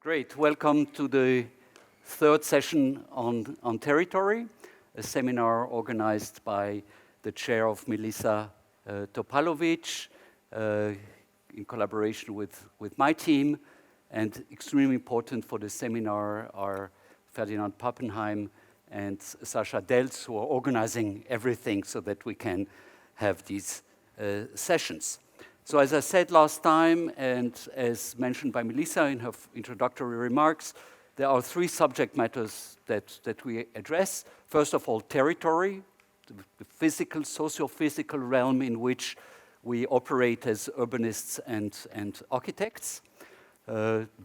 Great. Welcome to the third session on territory, a seminar organized by the chair of Milica, Topalovic, in collaboration with my team. And extremely important for the seminar are Ferdinand Pappenheim and Sascha Delz, who are organizing everything so that we can have these sessions. So as I said last time, and as mentioned by Milica in her introductory remarks, there are three subject matters that we address. First of all, territory, the physical, socio-physical realm in which we operate as urbanists and architects.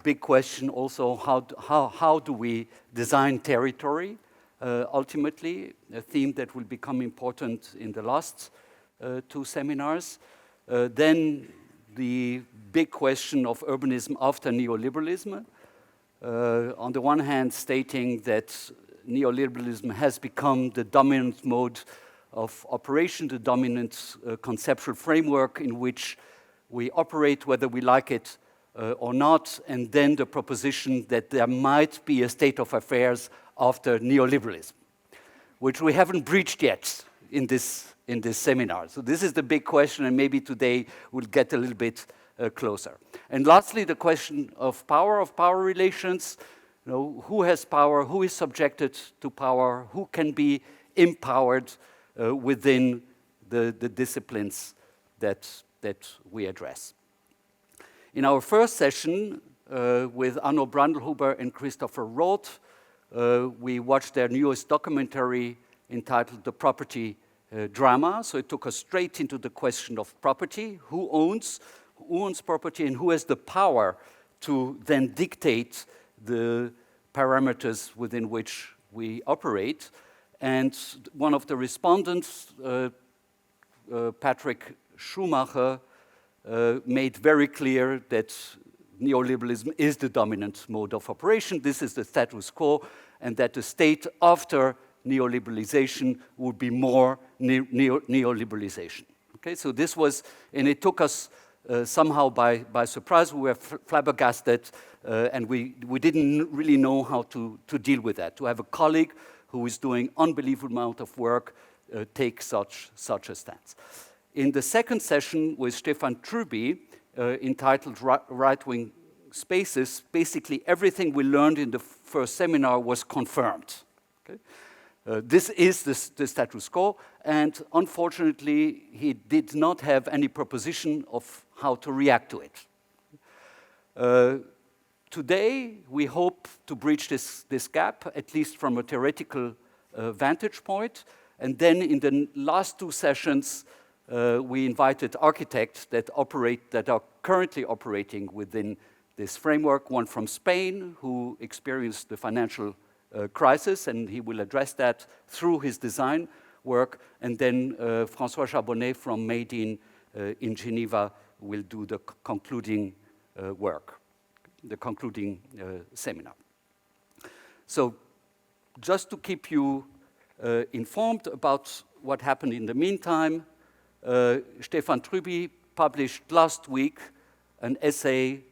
Big question also, how do we design territory? Ultimately, a theme that will become important in the last two seminars. Then the big question of urbanism after neoliberalism. On the one hand, stating that neoliberalism has become the dominant mode of operation, the dominant conceptual framework in which we operate, whether we like it or not, and then the proposition that there might be a state of affairs after neoliberalism, which we haven't breached yet in this seminar. So this is the big question, and maybe today we'll get a little bit closer. And lastly, the question of power relations. You know, who has power, who is subjected to power, who can be empowered within the disciplines that we address. In our first session with Arno Brandlhuber and Christopher Roth, we watched their newest documentary entitled The Property Drama. So it took us straight into the question of property, who owns property, and who has the power to then dictate the parameters within which we operate. And one of the respondents, Patrick Schumacher, made very clear that neoliberalism is the dominant mode of operation. This is the status quo, and that the state after neoliberalization would be more neoliberalization. Okay, so this was, and it took us somehow by surprise. We were flabbergasted, and we didn't really know how to deal with that. To have a colleague who is doing unbelievable amount of work take such a stance. In the second session with Stefan Trüby, entitled Right-Wing Spaces, basically everything we learned in the first seminar was confirmed. Okay? This is the status quo, and unfortunately, he did not have any proposition of how to react to it. Today, we hope to bridge this gap, at least from a theoretical vantage point, and then in the last two sessions, we invited architects that are currently operating within this framework, one from Spain, who experienced the financial crisis, and he will address that through his design work. And then François Charbonnet from Made in Geneva will do the concluding work, the concluding seminar. So just to keep you informed about what happened in the meantime, Stefan Trüby published last week an essay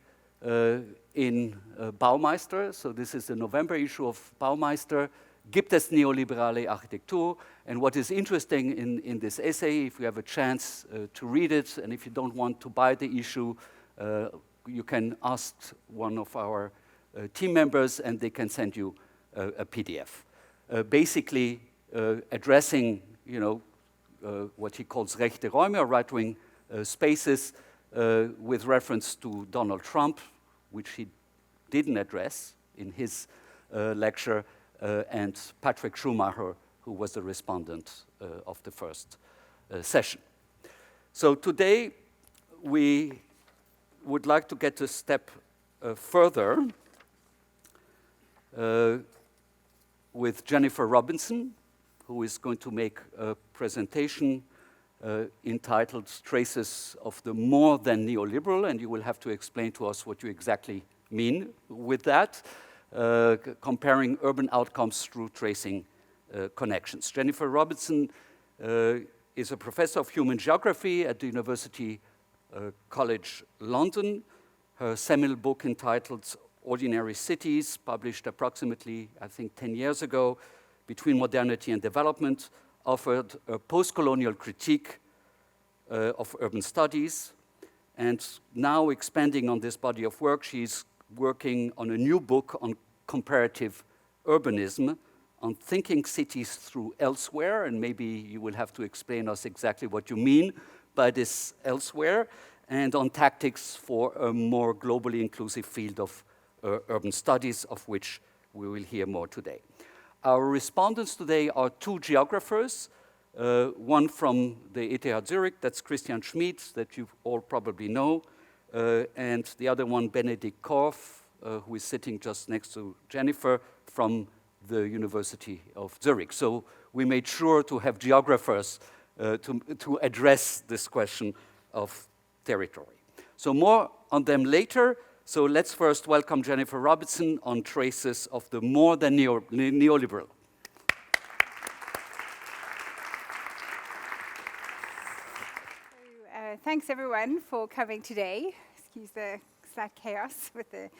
in Baumeister. So this is the November issue of Baumeister. Gibt es neoliberale Architektur? And what is interesting in this essay, if you have a chance to read it, and if you don't want to buy the issue, you can ask one of our team members, and they can send you a PDF. Basically addressing, what he calls rechte Räume, or right-wing spaces, with reference to Donald Trump, which he didn't address in his lecture, and Patrick Schumacher, who was the respondent of the first session. So today, we would like to get a step further with Jennifer Robinson, who is going to make a presentation entitled Traces of the More Than Neoliberal, and you will have to explain to us what you exactly mean with that, comparing urban outcomes through tracing connections. Jennifer Robinson is a professor of human geography at the University College London. Her seminal book entitled Ordinary Cities, published approximately, I think, 10 years ago, Between Modernity and Development, offered a post-colonial critique of urban studies. And now, expanding on this body of work, she's working on a new book on comparative urbanism, on thinking cities through elsewhere, and maybe you will have to explain us exactly what you mean by this elsewhere, and on tactics for a more globally inclusive field of urban studies, of which we will hear more today. Our respondents today are two geographers, one from the ETH Zürich, that's Christian Schmid, that you all probably know, and the other one, Benedikt Korf, who is sitting just next to Jennifer from the University of Zurich. So we made sure to have geographers to address this question of territory. So more on them later. So let's first welcome Jennifer Robertson on Traces of the More Than Neoliberal. Thanks everyone for coming today. Excuse the slight chaos with the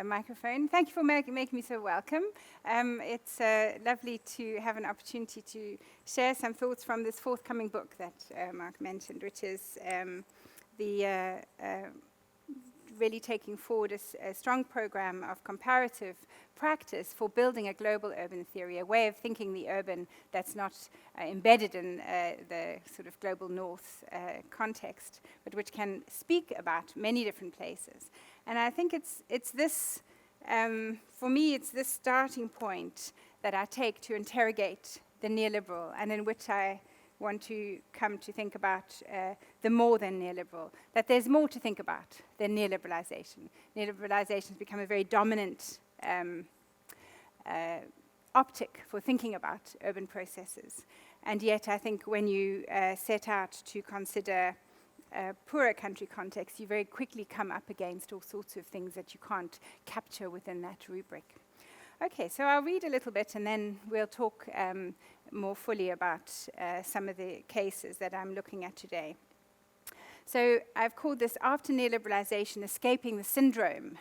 microphone. Thank you for making me so welcome. It's lovely to have an opportunity to share some thoughts from this forthcoming book that Marc mentioned, which is really taking forward a strong program of comparative practice for building a global urban theory, a way of thinking the urban that's not embedded in the sort of global north context, but which can speak about many different places. And I think it's this, for me, it's this starting point that I take to interrogate the neoliberal, and in which I want to come to think about the more than neoliberal, that there's more to think about than neoliberalization. Neoliberalization has become a very dominant optic for thinking about urban processes. And yet I think when you set out to consider poorer country context, you very quickly come up against all sorts of things that you can't capture within that rubric. Okay, so I'll read a little bit and then we'll talk more fully about some of the cases that I'm looking at today. So I've called this After Neoliberalization, Escaping the Syndrome.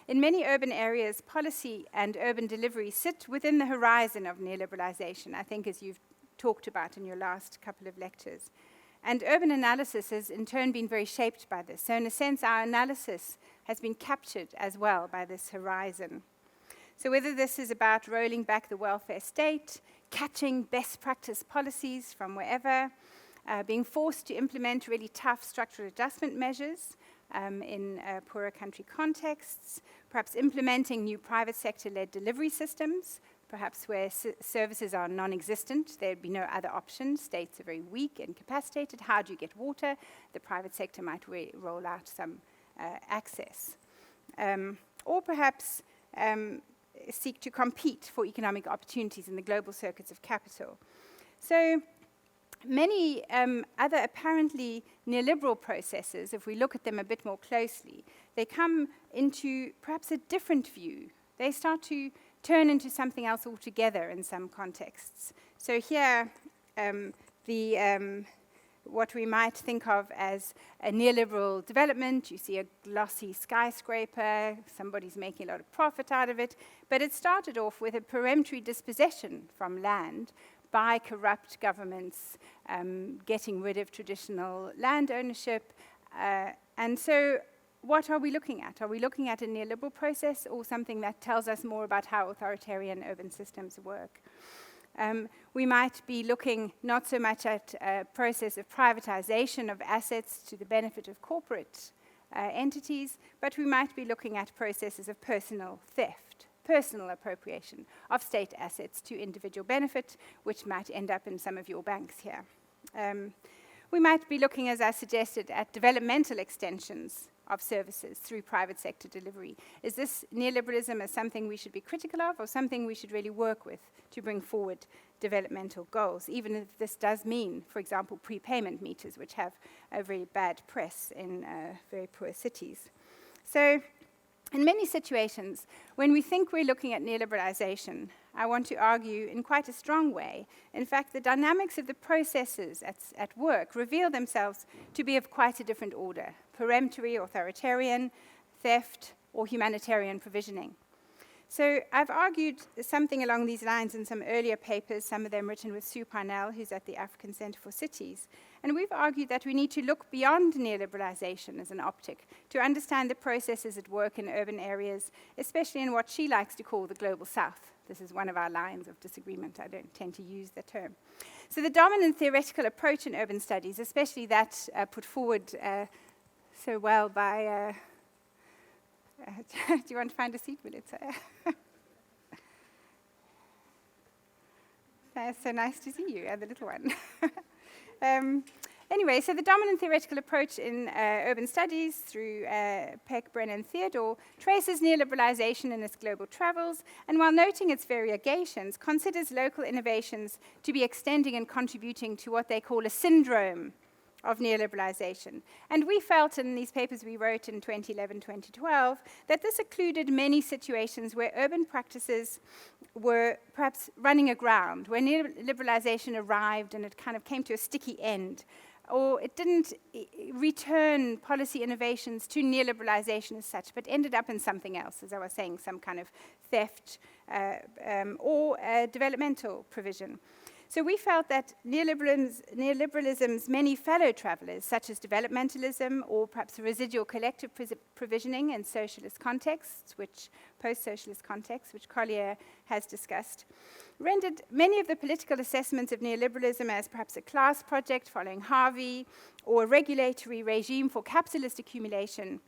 In many urban areas, policy and urban delivery sit within the horizon of neoliberalization, I think, as you've talked about in your last couple of lectures. And urban analysis has in turn been very shaped by this. So in a sense, our analysis has been captured as well by this horizon. So whether this is about rolling back the welfare state, catching best practice policies from wherever, being forced to implement really tough structural adjustment measures in poorer country contexts, perhaps implementing new private sector-led delivery systems, perhaps where services are non-existent, there'd be no other option, states are very weak and incapacitated, how do you get water? The private sector might roll out some access. Or perhaps seek to compete for economic opportunities in the global circuits of capital. So many other apparently neoliberal processes, if we look at them a bit more closely, they come into perhaps a different view. They start to turn into something else altogether in some contexts. So here, what we might think of as a neoliberal development, you see a glossy skyscraper, somebody's making a lot of profit out of it, but it started off with a peremptory dispossession from land by corrupt governments getting rid of traditional land ownership. And so what are we looking at? Are we looking at a neoliberal process or something that tells us more about how authoritarian urban systems work? We might be looking not so much at a process of privatization of assets to the benefit of corporate entities, but we might be looking at processes of personal theft, personal appropriation of state assets to individual benefit, which might end up in some of your banks here. We might be looking, as I suggested, at developmental extensions of services through private sector delivery. Is this neoliberalism as something we should be critical of or something we should really work with to bring forward developmental goals, even if this does mean, for example, prepayment meters, which have a very bad press in very poor cities. So in many situations, when we think we're looking at neoliberalization, I want to argue in quite a strong way. In fact, the dynamics of the processes at work reveal themselves to be of quite a different order. Peremptory, authoritarian, theft, or humanitarian provisioning. So I've argued something along these lines in some earlier papers, some of them written with Sue Parnell, who's at the African Centre for Cities. And we've argued that we need to look beyond neoliberalization as an optic to understand the processes at work in urban areas, especially in what she likes to call the global south. This is one of our lines of disagreement. I don't tend to use the term. So the dominant theoretical approach in urban studies, especially that put forward so well by... do you want to find a seat, Milica? It's so nice to see you, the little one. Anyway, so the dominant theoretical approach in urban studies through Peck, Brennan, Theodore traces neoliberalization in its global travels, and while noting its variegations, considers local innovations to be extending and contributing to what they call a syndrome of neoliberalization. And we felt in these papers we wrote in 2011, 2012, that this included many situations where urban practices were perhaps running aground, where neoliberalization arrived and it kind of came to a sticky end, or it didn't return policy innovations to neoliberalization as such, but ended up in something else, as I was saying, some kind of theft or developmental provision. So we felt that neoliberalism's many fellow travelers, such as developmentalism or perhaps residual collective provisioning in socialist contexts, post-socialist contexts, which Collier has discussed, rendered many of the political assessments of neoliberalism as perhaps a class project following Harvey or a regulatory regime for capitalist accumulation.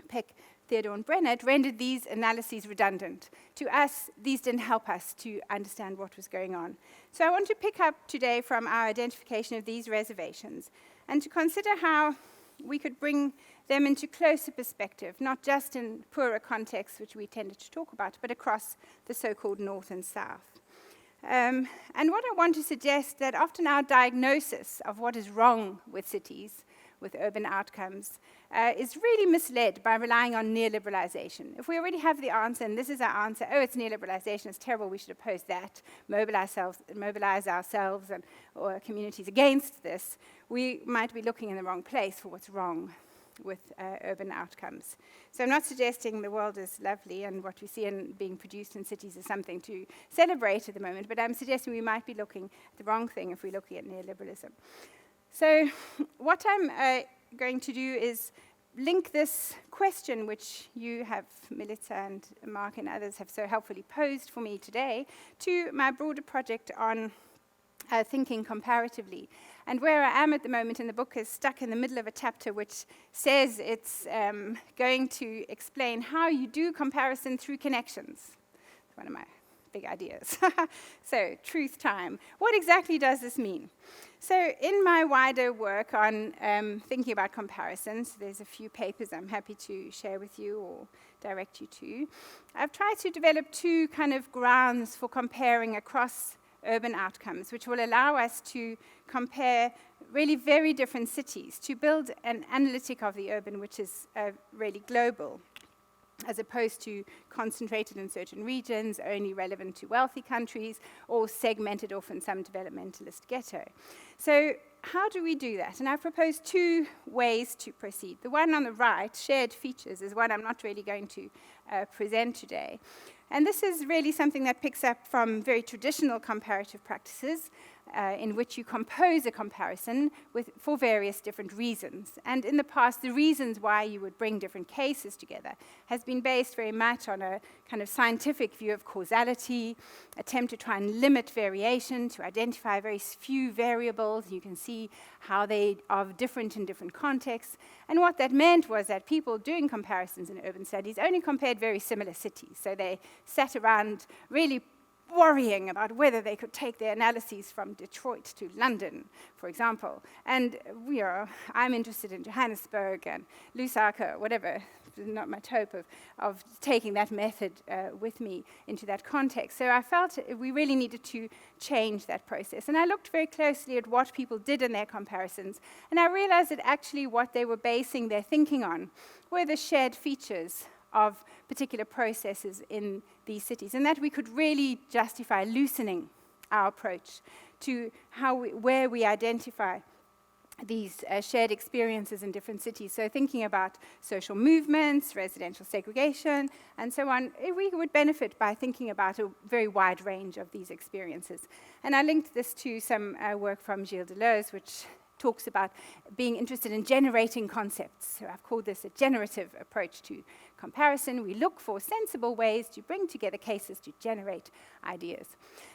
Peck, Theodore, and Brennan rendered these analyses redundant. To us, these didn't help us to understand what was going on. So I want to pick up today from our identification of these reservations and to consider how we could bring them into closer perspective, not just in poorer contexts, which we tended to talk about, but across the so-called North and South. And what I want to suggest that often our diagnosis of what is wrong with cities, with urban outcomes, is really misled by relying on neoliberalization. If we already have the answer, and this is our answer, oh, it's neoliberalization, it's terrible, we should oppose that, mobilize ourselves and or communities against this, we might be looking in the wrong place for what's wrong with urban outcomes. So I'm not suggesting the world is lovely and what we see being produced in cities is something to celebrate at the moment, but I'm suggesting we might be looking at the wrong thing if we're looking at neoliberalism. So what I'm going to do is link this question, which you have, Milica and Marc and others have so helpfully posed for me today, to my broader project on thinking comparatively. And where I am at the moment in the book is stuck in the middle of a chapter which says it's going to explain how you do comparison through connections. It's one of my big ideas. So, truth time. What exactly does this mean? So in my wider work on thinking about comparisons, there's a few papers I'm happy to share with you or direct you to. I've tried to develop two kind of grounds for comparing across urban outcomes, which will allow us to compare really very different cities, to build an analytic of the urban which is really global, as opposed to concentrated in certain regions, only relevant to wealthy countries, or segmented off in some developmentalist ghetto. So how do we do that? And I've proposed two ways to proceed. The one on the right, shared features, is one I'm not really going to present today. And this is really something that picks up from very traditional comparative practices in which you compose a comparison for various different reasons. And in the past, the reasons why you would bring different cases together has been based very much on a kind of scientific view of causality, attempt to try and limit variation, to identify very few variables. You can see how they are different in different contexts. And what that meant was that people doing comparisons in urban studies only compared very similar cities. So they sat around really worrying about whether they could take their analyses from Detroit to London, for example. And I'm interested in Johannesburg and Lusaka, whatever. There's not much hope of taking that method with me into that context. So I felt we really needed to change that process. And I looked very closely at what people did in their comparisons, and I realized that actually what they were basing their thinking on were the shared features of particular processes in these cities, and that we could really justify loosening our approach to where we identify these shared experiences in different cities. So thinking about social movements, residential segregation, and so on, we would benefit by thinking about a very wide range of these experiences. And I linked this to some work from Gilles Deleuze, which talks about being interested in generating concepts. So I've called this a generative approach to comparison. We look for sensible ways to bring together cases to generate ideas.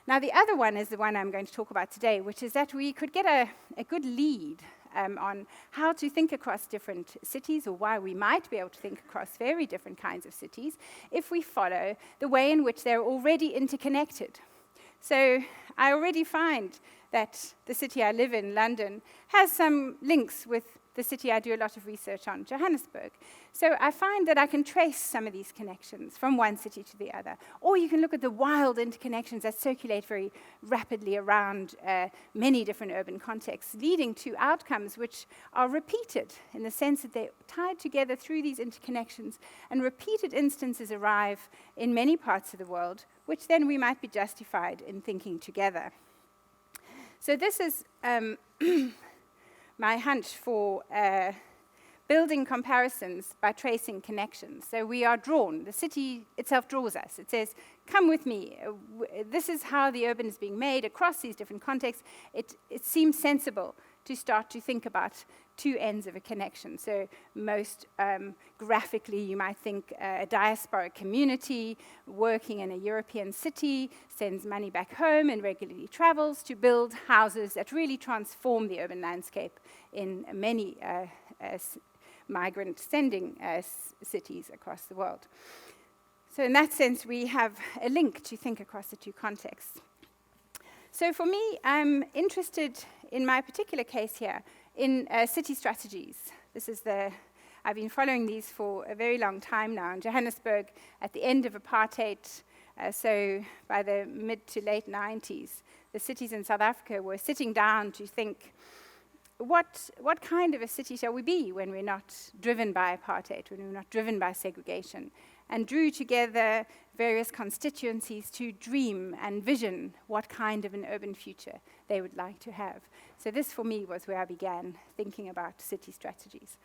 Now, the other one is the one I'm going to talk about today, which is that we could get a good lead on how to think across different cities, or why we might be able to think across very different kinds of cities if we follow the way in which they're already interconnected. So I already find that the city I live in, London, has some links with the city I do a lot of research on, Johannesburg. So I find that I can trace some of these connections from one city to the other. Or you can look at the wild interconnections that circulate very rapidly around many different urban contexts, leading to outcomes which are repeated in the sense that they're tied together through these interconnections, and repeated instances arrive in many parts of the world, which then we might be justified in thinking together. So this is my hunch for building comparisons by tracing connections. So we are drawn. The city itself draws us. It says, come with me. This is how the urban is being made across these different contexts. It seems sensible to start to think about two ends of a connection. So most graphically, you might think a diasporic community working in a European city sends money back home and regularly travels to build houses that really transform the urban landscape in many migrant-sending cities across the world. So in that sense, we have a link to think across the two contexts. So for me, I'm interested in my particular case here in city strategies. I've been following these for a very long time now. In Johannesburg, at the end of apartheid, so by the mid to late 90s, the cities in South Africa were sitting down to think, what kind of a city shall we be when we're not driven by apartheid, when we're not driven by segregation? And drew together various constituencies to dream and vision what kind of an urban future they would like to have. So this, for me, was where I began thinking about city strategies.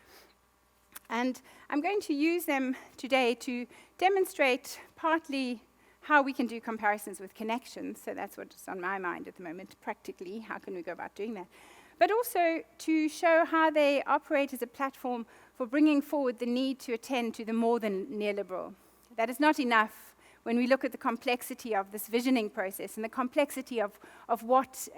And I'm going to use them today to demonstrate partly how we can do comparisons with connections. So that's what's on my mind at the moment, practically. How can we go about doing that? But also to show how they operate as a platform for bringing forward the need to attend to the more than neoliberal. That is not enough when we look at the complexity of this visioning process and the complexity of what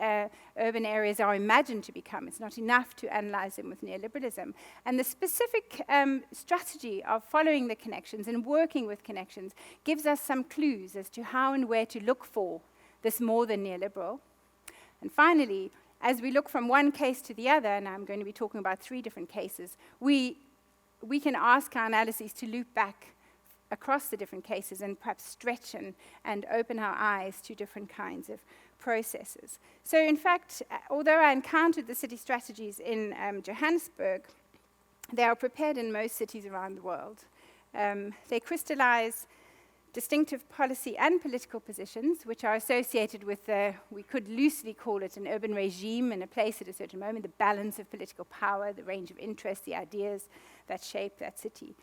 urban areas are imagined to become. It's not enough to analyze them with neoliberalism. And the specific strategy of following the connections and working with connections gives us some clues as to how and where to look for this more than neoliberal. And finally, as we look from one case to the other, and I'm going to be talking about 3 different cases, we can ask our analyses to loop back across the different cases and perhaps stretch and open our eyes to different kinds of processes. So in fact, although I encountered the city strategies in Johannesburg, they are prepared in most cities around the world. They crystallize distinctive policy and political positions, which are associated with we could loosely call it an urban regime in a place at a certain moment, the balance of political power, the range of interests, the ideas that shape that city.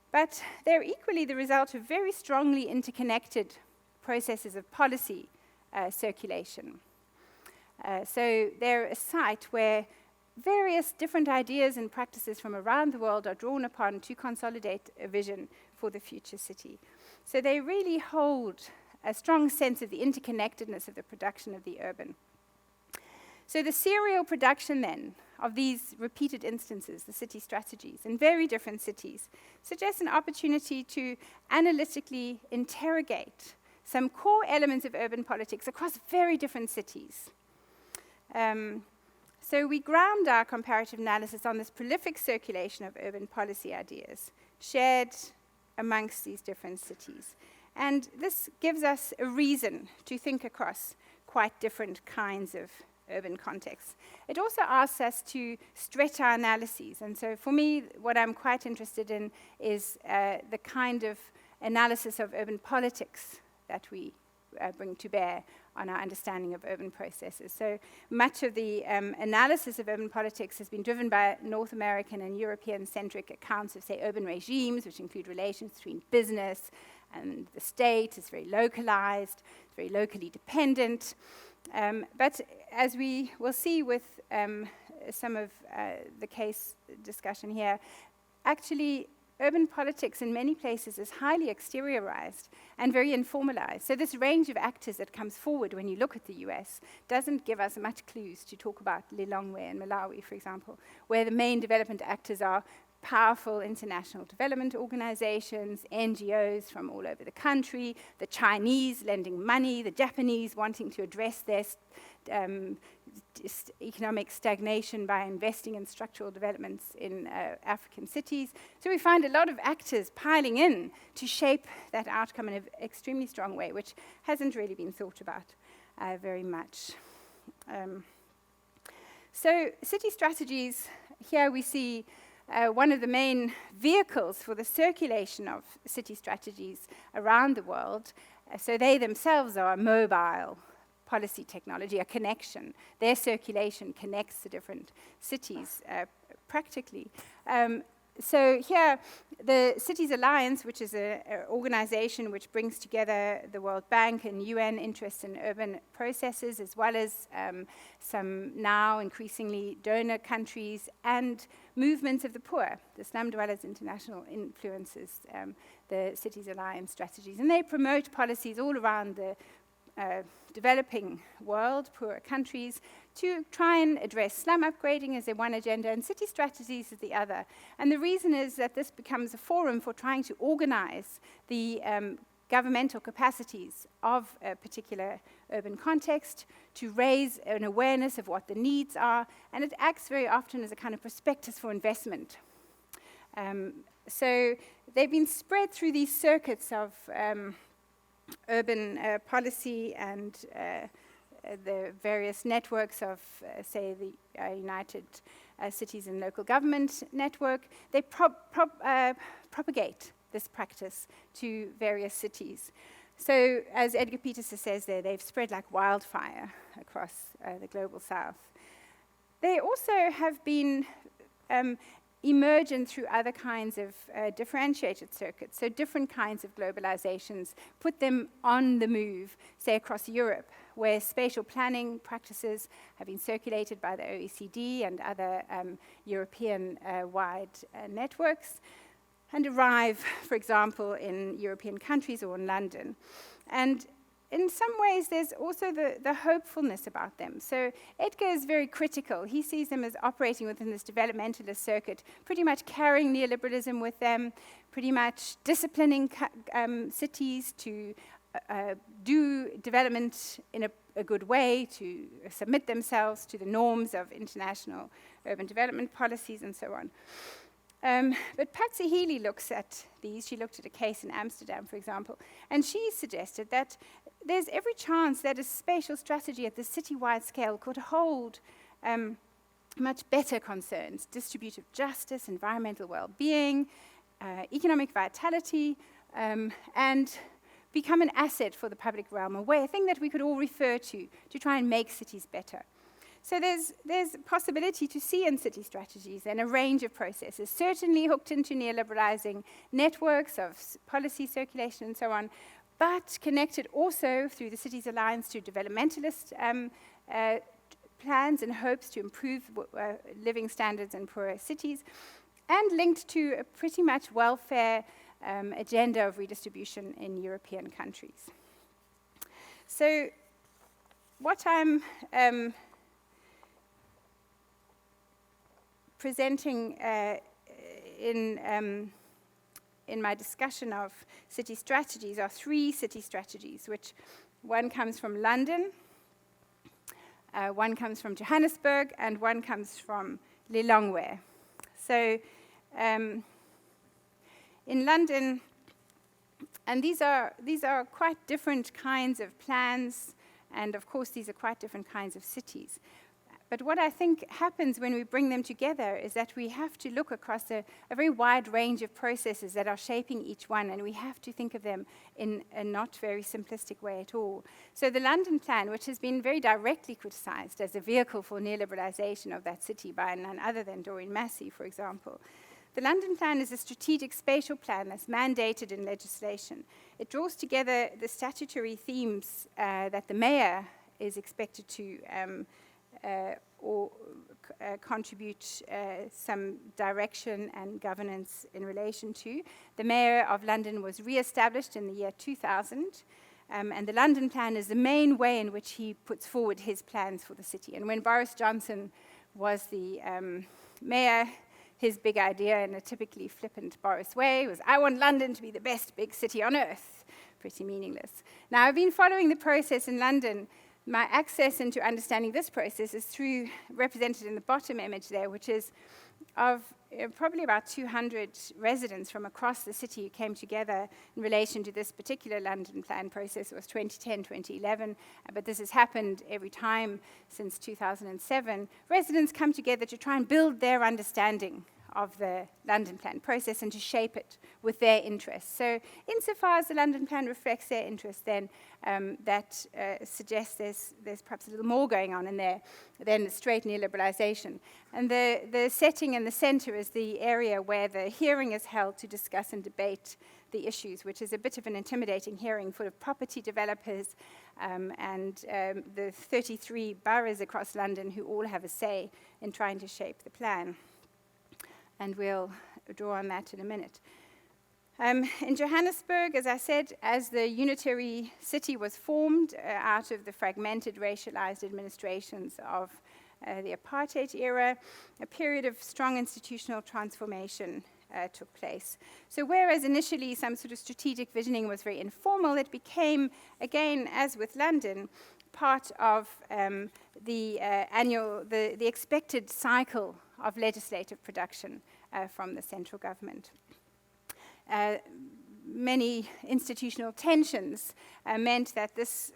But they're equally the result of very strongly interconnected processes of policy circulation. So they're a site where various different ideas and practices from around the world are drawn upon to consolidate a vision for the future city. So they really hold a strong sense of the interconnectedness of the production of the urban. So the serial production then of these repeated instances, the city strategies, in very different cities, suggests an opportunity to analytically interrogate some core elements of urban politics across very different cities. So we ground our comparative analysis on this prolific circulation of urban policy ideas, shared amongst these different cities. And this gives us a reason to think across quite different kinds of urban contexts. It also asks us to stretch our analyses. And so for me, what I'm quite interested in is the kind of analysis of urban politics that we bring to bear on our understanding of urban processes. So much of the analysis of urban politics has been driven by North American and European-centric accounts of, say, urban regimes, which include relations between business and the state. It's very localized, it's very locally dependent. But as we will see with some of the case discussion here, actually urban politics in many places is highly exteriorized and very informalized. So this range of actors that comes forward when you look at the US doesn't give us much clues to talk about Lilongwe and Malawi, for example, where the main development actors are powerful international development organizations, NGOs from all over the country, the Chinese lending money, the Japanese wanting to address their economic stagnation by investing in structural developments in African cities. So we find a lot of actors piling in to shape that outcome in an extremely strong way, which hasn't really been thought about very much. So city strategies, here we see one of the main vehicles for the circulation of city strategies around the world. So they themselves are a mobile policy technology, a connection. Their circulation connects the different cities practically. So here, the Cities Alliance, which is an organization which brings together the World Bank and UN interests in urban processes, as well as some now increasingly donor countries and movements of the poor. The Slum Dwellers International influences the Cities Alliance strategies. And they promote policies all around the developing world, poorer countries, to try and address slum upgrading as their one agenda and city strategies as the other. And the reason is that this becomes a forum for trying to organize the governmental capacities of a particular urban context, to raise an awareness of what the needs are, and it acts very often as a kind of prospectus for investment. So they've been spread through these circuits of urban policy and the various networks of, say, the United Cities and Local Government Network. They propagate this practice to various cities. So, as Edgar Peterson says there, they've spread like wildfire across the global south. They also have been emergent through other kinds of differentiated circuits, so different kinds of globalizations, put them on the move, say across Europe, where spatial planning practices have been circulated by the OECD and other European-wide networks, and arrive, for example, in European countries or in London. And in some ways, there's also the hopefulness about them. So Edgar is very critical. He sees them as operating within this developmentalist circuit, pretty much carrying neoliberalism with them, pretty much disciplining cities to do development in a good way, to submit themselves to the norms of international urban development policies and so on. But Patsy Healy looks at these. She looked at a case in Amsterdam, for example, and she suggested that there's every chance that a spatial strategy at the citywide scale could hold much better concerns: distributive justice, environmental well-being, economic vitality, and become an asset for the public realm, a thing that we could all refer to try and make cities better. So there's a possibility to see in city strategies and a range of processes, certainly hooked into neoliberalizing networks of policy circulation and so on, but connected also through the Cities Alliance to developmentalist plans and hopes to improve living standards in poorer cities, and linked to a pretty much welfare agenda of redistribution in European countries. So what I'm presenting in my discussion of city strategies are three city strategies, which one comes from London, one comes from Johannesburg, and one comes from Lilongwe. So in London, and these are quite different kinds of plans, and of course these are quite different kinds of cities. But what I think happens when we bring them together is that we have to look across a very wide range of processes that are shaping each one, and we have to think of them in a not very simplistic way at all. So the London Plan, which has been very directly criticized as a vehicle for neoliberalization of that city by none other than Doreen Massey, for example, the London Plan is a strategic spatial plan that's mandated in legislation. It draws together the statutory themes that the mayor is expected to contribute some direction and governance in relation to. The Mayor of London was re-established in the year 2000, and the London Plan is the main way in which he puts forward his plans for the city. And when Boris Johnson was the mayor, his big idea in a typically flippant Boris way was, I want London to be the best big city on earth. Pretty meaningless. Now, I've been following the process in London. My access into understanding this process is through, represented in the bottom image there, which is of probably about 200 residents from across the city who came together in relation to this particular London Plan process. It was 2010, 2011, but this has happened every time since 2007. Residents come together to try and build their understanding of the London Plan process and to shape it with their interests. So insofar as the London Plan reflects their interests, then that suggests there's perhaps a little more going on in there than straight neoliberalization. And the setting in the center is the area where the hearing is held to discuss and debate the issues, which is a bit of an intimidating hearing full of property developers and the 33 boroughs across London who all have a say in trying to shape the plan. And we'll draw on that in a minute. In Johannesburg, as I said, as the unitary city was formed out of the fragmented, racialized administrations of the apartheid era, a period of strong institutional transformation took place. So whereas initially some sort of strategic visioning was very informal, it became, again, as with London, part of the expected cycle of legislative production from the central government. Many institutional tensions meant that this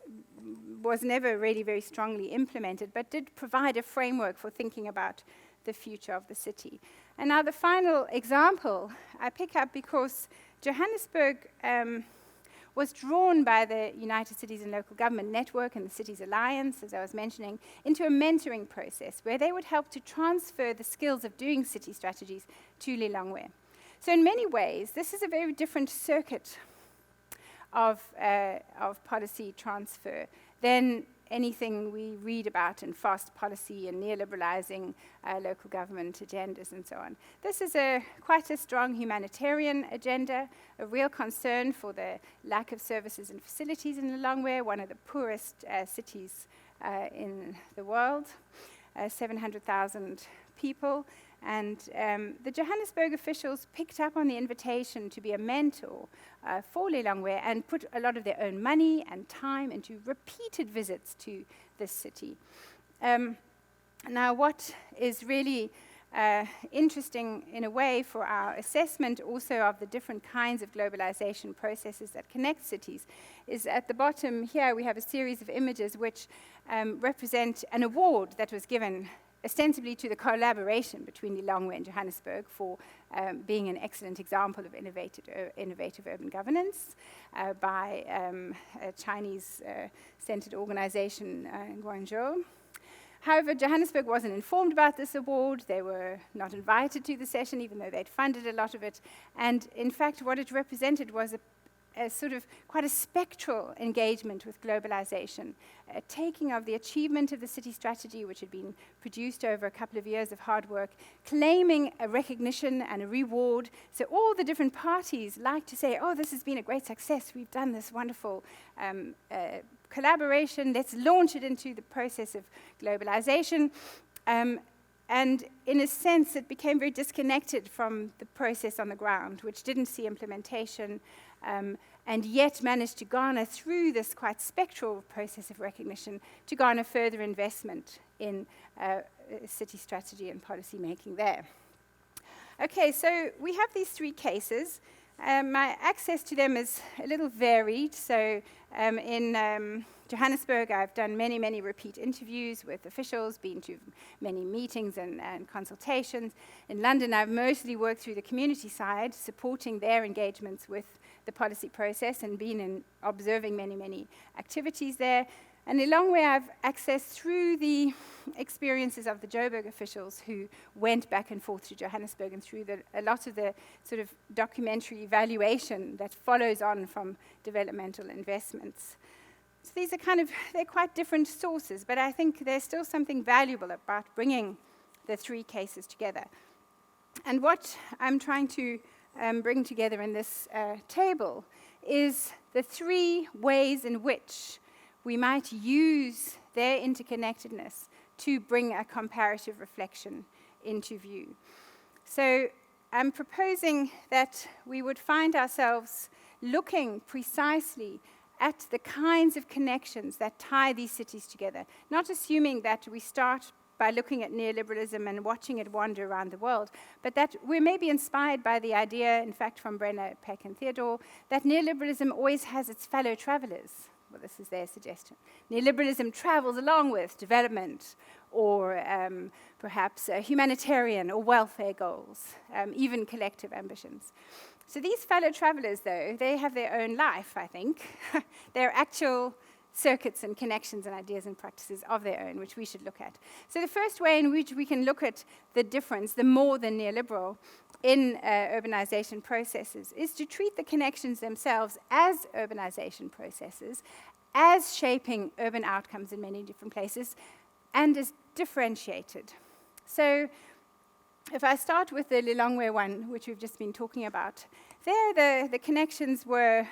was never really very strongly implemented, but did provide a framework for thinking about the future of the city. And now the final example I pick up because Johannesburg was drawn by the United Cities and Local Government Network and the Cities Alliance, as I was mentioning, into a mentoring process where they would help to transfer the skills of doing city strategies to Lilongwe. So in many ways, this is a very different circuit of policy transfer than anything we read about in fast policy and neoliberalizing local government agendas and so on. This is quite a strong humanitarian agenda, a real concern for the lack of services and facilities in Lilongwe, one of the poorest cities in the world, 700,000 people. And the Johannesburg officials picked up on the invitation to be a mentor for Lilongwe and put a lot of their own money and time into repeated visits to this city. Now, what is really interesting in a way for our assessment also of the different kinds of globalization processes that connect cities is at the bottom here we have a series of images which represent an award that was given ostensibly to the collaboration between Lilongwe and Johannesburg for being an excellent example of innovative urban governance by a Chinese-centered organization in Guangzhou. However, Johannesburg wasn't informed about this award. They were not invited to the session, even though they'd funded a lot of it. And in fact, what it represented was a sort of quite a spectral engagement with globalization, a taking of the achievement of the city strategy, which had been produced over a couple of years of hard work, claiming a recognition and a reward. So all the different parties like to say, oh, this has been a great success. We've done this wonderful collaboration. Let's launch it into the process of globalization. And in a sense, it became very disconnected from the process on the ground, which didn't see implementation, and yet managed to garner through this quite spectral process of recognition to garner further investment in city strategy and policy making there. Okay, so we have these three cases. My access to them is a little varied. So in Johannesburg, I've done many, many repeat interviews with officials, been to many meetings and consultations. In London, I've mostly worked through the community side, supporting their engagements with the policy process and been in observing many, many activities there. And in Lilongwe, I've accessed through the experiences of the Joburg officials who went back and forth to Johannesburg and through a lot of the sort of documentary evaluation that follows on from developmental investments. So these are they're quite different sources, but I think there's still something valuable about bringing the three cases together. And what I'm trying to bring together in this table is the three ways in which we might use their interconnectedness to bring a comparative reflection into view. So I'm proposing that we would find ourselves looking precisely at the kinds of connections that tie these cities together, not assuming that we start by looking at neoliberalism and watching it wander around the world, but that we're maybe inspired by the idea, in fact, from Brenner, Peck, and Theodore, that neoliberalism always has its fellow travelers. Well, this is their suggestion. Neoliberalism travels along with development or perhaps humanitarian or welfare goals, even collective ambitions. So these fellow travelers, though, they have their own life, I think. They're actual circuits and connections and ideas and practices of their own, which we should look at. So the first way in which we can look at the difference, the more than neoliberal, in urbanization processes is to treat the connections themselves as urbanization processes, as shaping urban outcomes in many different places, and as differentiated. So if I start with the Lilongwe one, which we've just been talking about, there the connections were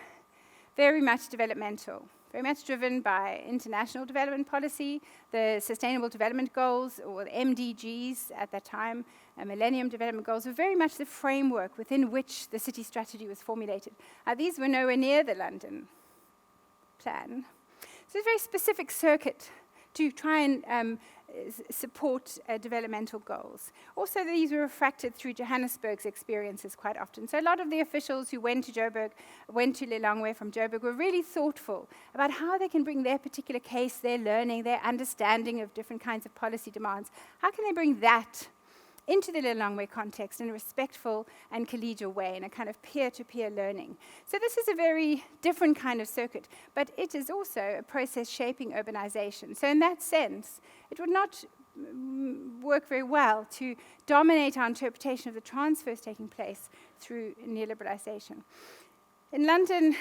very much developmental, very much driven by international development policy, the Sustainable Development Goals, or the MDGs at that time, Millennium Development Goals, were very much the framework within which the city strategy was formulated. These were nowhere near the London plan. So it's a very specific circuit to try and support developmental goals. Also, these were refracted through Johannesburg's experiences quite often. So a lot of the officials who went to Joburg, went to Lilongwe from Joburg, were really thoughtful about how they can bring their particular case, their learning, their understanding of different kinds of policy demands. How can they bring that into the Lilongwe context in a respectful and collegial way, in a kind of peer-to-peer learning. So this is a very different kind of circuit, but it is also a process shaping urbanization. So in that sense, it would not work very well to dominate our interpretation of the transfers taking place through neoliberalization. In London,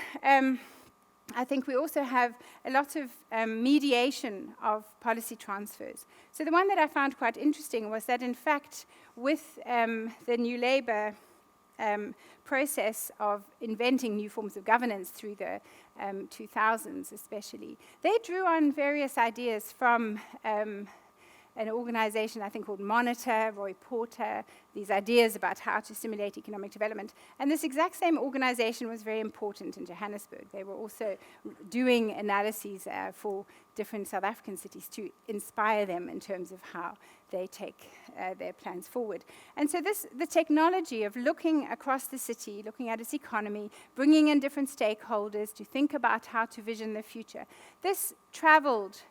I think we also have a lot of mediation of policy transfers. So the one that I found quite interesting was that, in fact, with the New Labour process of inventing new forms of governance through the 2000s especially, they drew on various ideas from an organization, I think, called Monitor, Roy Porter, these ideas about how to stimulate economic development. And this exact same organization was very important in Johannesburg. They were also doing analyses for different South African cities to inspire them in terms of how they take their plans forward. And so the technology of looking across the city, looking at its economy, bringing in different stakeholders to think about how to vision the future, this traveled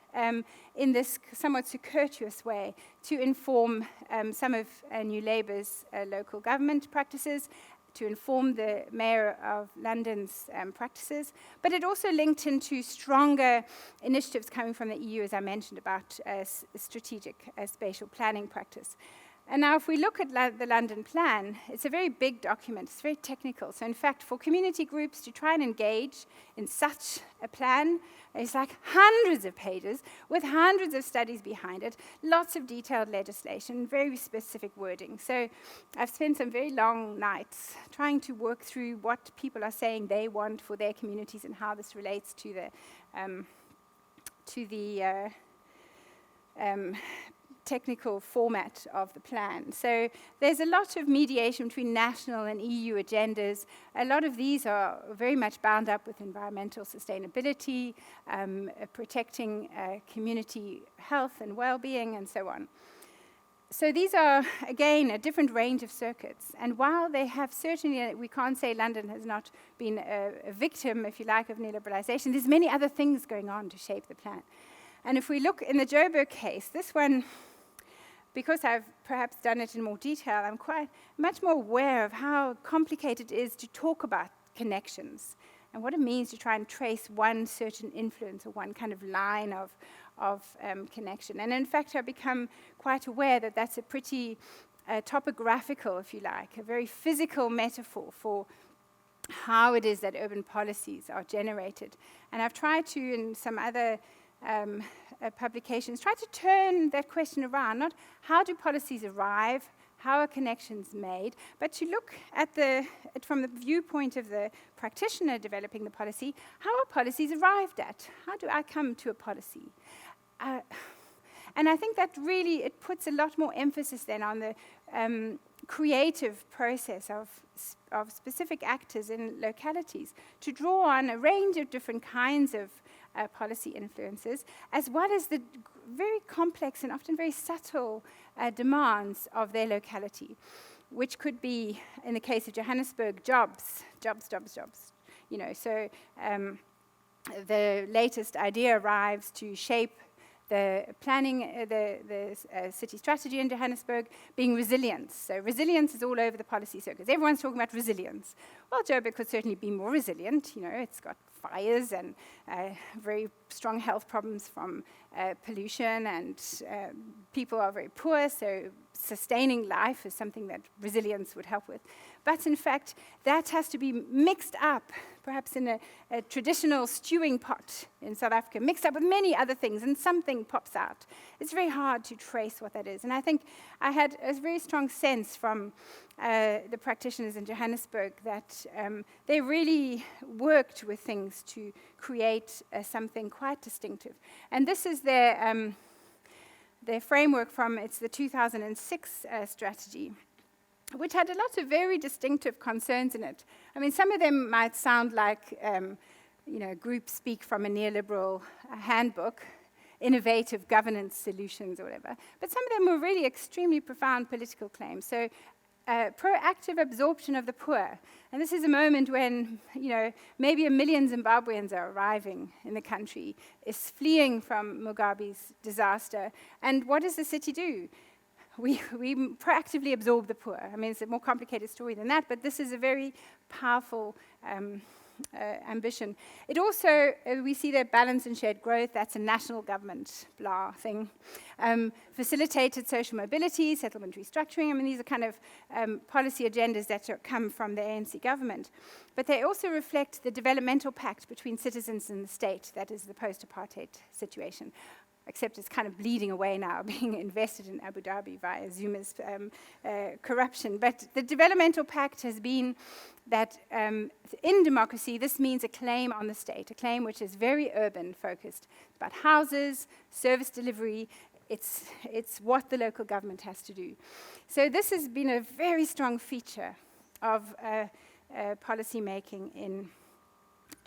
in this somewhat circuitous way to inform some of New Labour's local government practices, to inform the Mayor of London's practices, but it also linked into stronger initiatives coming from the EU, as I mentioned, about strategic spatial planning practice. And now if we look at the London plan, it's a very big document, it's very technical. So in fact, for community groups to try and engage in such a plan, it's like hundreds of pages with hundreds of studies behind it, lots of detailed legislation, very specific wording. So I've spent some very long nights trying to work through what people are saying they want for their communities and how this relates to the technical format of the plan. So there's a lot of mediation between national and EU agendas. A lot of these are very much bound up with environmental sustainability, protecting community health and well-being, and so on. And now if we look at the London plan, it's a very big document, it's very technical. So in fact, for community groups to try and engage in such a plan, it's like hundreds of pages with hundreds of studies behind it, lots of detailed legislation, very specific wording. So I've spent some very long nights trying to work through what people are saying they want for their communities and how this relates to the So these are, again, a different range of circuits. And while they have certainly, we can't say London has not been a victim, if you like, of neoliberalization, there's many other things going on to shape the plan. And if we look in the Joburg case, this one, because I've perhaps done it in more detail, I'm quite much more aware of how complicated it is to talk about connections and what it means to try and trace one certain influence or one kind of line of connection. And in fact, I've become quite aware that that's a pretty topographical, if you like, a very physical metaphor for how it is that urban policies are generated. And I've tried to, in some other publications, try to turn that question around, not how do policies arrive, how are connections made, but to look at it from the viewpoint of the practitioner developing the policy, how are policies arrived at? How do I come to a policy? And I think that really, it puts a lot more emphasis then on the creative process of specific actors in localities to draw on a range of different kinds of policy influences, as well as the very complex and often very subtle demands of their locality, which could be, in the case of Johannesburg, jobs. You know, so the latest idea arrives to shape the planning, the city strategy in Johannesburg being resilience. So resilience is all over the policy circles. Everyone's talking about resilience. Well, Joburg could certainly be more resilient. You know, it's got fires and very strong health problems from pollution, and people are very poor, so sustaining life is something that resilience would help with. But in fact, that has to be mixed up, perhaps in a traditional stewing pot in South Africa, mixed up with many other things, and something pops out. It's very hard to trace what that is. And I think I had a very strong sense from the practitioners in Johannesburg that they really worked with things to create something quite distinctive. And this is their framework from, it's the 2006 strategy, which had a lot of very distinctive concerns in it. I mean, some of them might sound like, you know, group speak from a neoliberal handbook, innovative governance solutions or whatever. But some of them were really extremely profound political claims. So proactive absorption of the poor. And this is a moment when, you know, maybe 1 million Zimbabweans are arriving in the country, is fleeing from Mugabe's disaster. And what does the city do? We proactively absorb the poor. I mean, it's a more complicated story than that, but this is a very powerful ambition. It also, we see that balance and shared growth, that's a national government blah thing. Facilitated social mobility, settlement restructuring. I mean, these are kind of policy agendas that come from the ANC government. But they also reflect the developmental pact between citizens and the state, that is the post-apartheid situation. Except it's kind of bleeding away now, being invested in Abu Dhabi via Zuma's corruption. But the developmental pact has been that in democracy, this means a claim on the state, a claim which is very urban-focused. It's about houses, service delivery. It's what the local government has to do. So this has been a very strong feature of policy making in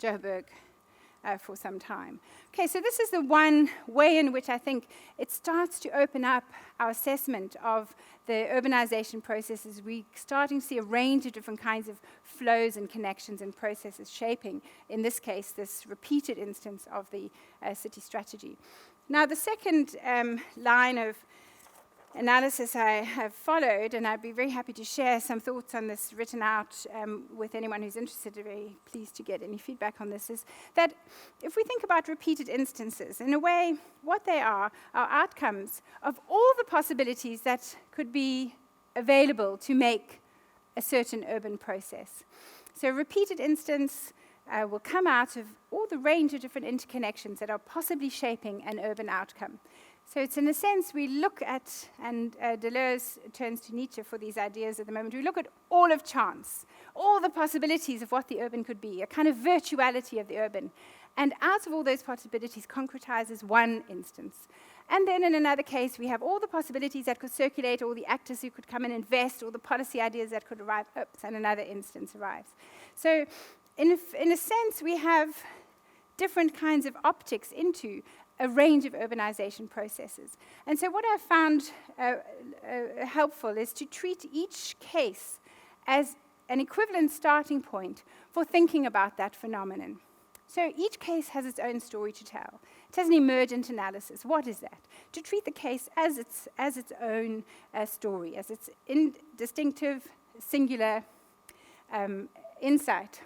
Joburg for some time. Okay, so this is the one way in which I think it starts to open up our assessment of the urbanization processes. We're starting to see a range of different kinds of flows and connections and processes shaping, in this case, this repeated instance of the city strategy. Now, the second line of analysis I have followed, and I'd be very happy to share some thoughts on this written out with anyone who's interested. Very pleased to get any feedback on this, is that if we think about repeated instances, in a way, what they are outcomes of all the possibilities that could be available to make a certain urban process. So a repeated instance will come out of all the range of different interconnections that are possibly shaping an urban outcome. So it's in a sense we look at, and Deleuze turns to Nietzsche for these ideas at the moment, we look at all of chance, all the possibilities of what the urban could be, a kind of virtuality of the urban. And out of all those possibilities concretizes one instance. And then in another case, we have all the possibilities that could circulate, all the actors who could come and invest, all the policy ideas that could arrive, and another instance arrives. So in a sense, we have different kinds of optics into a range of urbanization processes. And so what I found helpful is to treat each case as an equivalent starting point for thinking about that phenomenon. So each case has its own story to tell. It has an emergent analysis. What is that? To treat the case as its own story, as its distinctive, singular insight.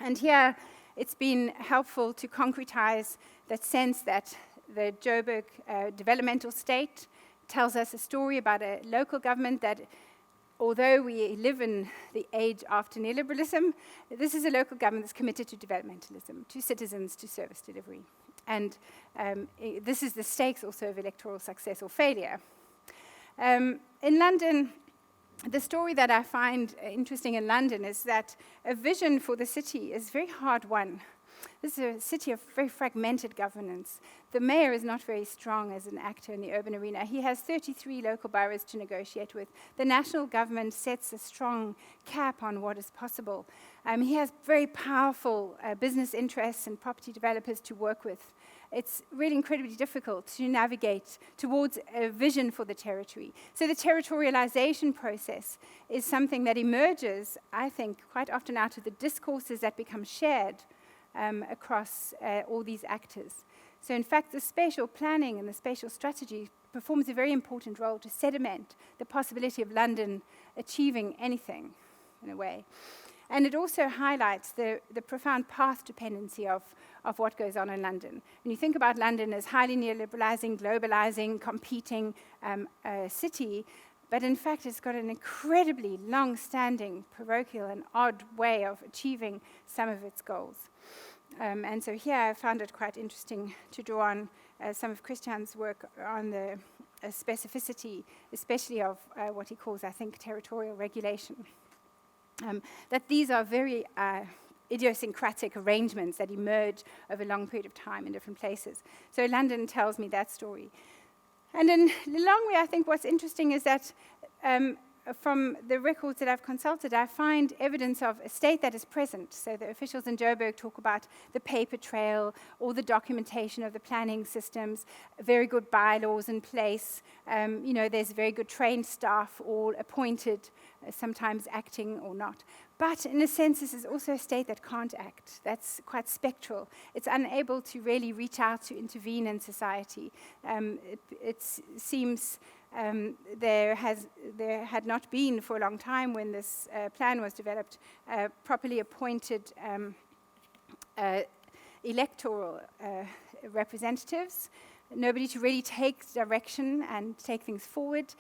And here, it's been helpful to concretize that sense that the Joburg developmental state tells us a story about a local government that, although we live in the age after neoliberalism, this is a local government that's committed to developmentalism, to citizens, to service delivery. And this is the stakes also of electoral success or failure. In London, the story that I find interesting in London is that a vision for the city is very hard won. This is a city of very fragmented governance. The mayor is not very strong as an actor in the urban arena. He has 33 local boroughs to negotiate with. The national government sets a strong cap on what is possible. He has very powerful business interests and property developers to work with. It's really incredibly difficult to navigate towards a vision for the territory. So the territorialization process is something that emerges, I think, quite often out of the discourses that become shared across all these actors. So in fact, the spatial planning and the spatial strategy performs a very important role to sediment the possibility of London achieving anything, in a way. And it also highlights the profound path dependency of what goes on in London. When you think about London as highly neoliberalizing, globalizing, competing city, but in fact it's got an incredibly long-standing, parochial and odd way of achieving some of its goals. And so here I found it quite interesting to draw on some of Christian's work on the specificity, especially of what he calls, I think, territorial regulation. That these are very idiosyncratic arrangements that emerge over a long period of time in different places. So London tells me that story. And in Lilongwe, I think what's interesting is that from the records that I've consulted, I find evidence of a state that is present. So the officials in Joburg talk about the paper trail, all the documentation of the planning systems, very good bylaws in place. There's very good trained staff, all appointed, sometimes acting or not. But in a sense, this is also a state that can't act. That's quite spectral. It's unable to really reach out to intervene in society. It seems there had not been for a long time, when this plan was developed, properly appointed electoral representatives, nobody to really take direction and take things forward.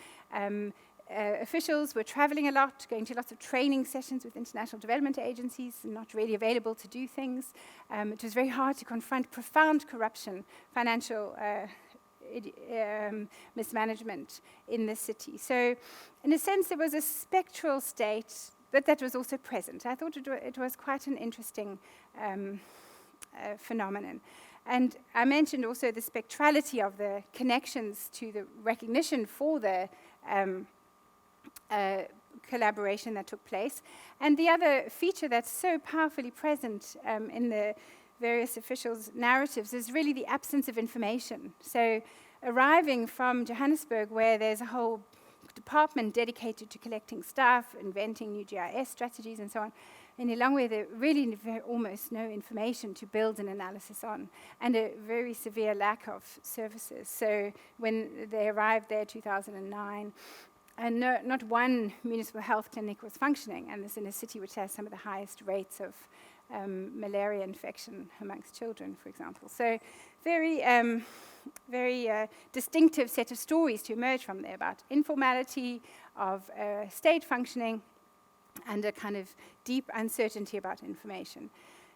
Officials were traveling a lot, going to lots of training sessions with international development agencies, and not really available to do things. It was very hard to confront profound corruption, financial mismanagement in the city. So, in a sense, there was a spectral state, but that was also present. I thought it was quite an interesting phenomenon. And I mentioned also the spectrality of the connections to the recognition for the collaboration that took place. And the other feature that's so powerfully present in the various officials' narratives is really the absence of information. So arriving from Johannesburg, where there's a whole department dedicated to collecting staff, inventing new GIS strategies and so on, in Lilongwe there really almost no information to build an analysis on, and a very severe lack of services. So when they arrived there in 2009, and not one municipal health clinic was functioning, and this in a city which has some of the highest rates of malaria infection amongst children, for example. So very distinctive set of stories to emerge from there about informality of state functioning and a kind of deep uncertainty about information.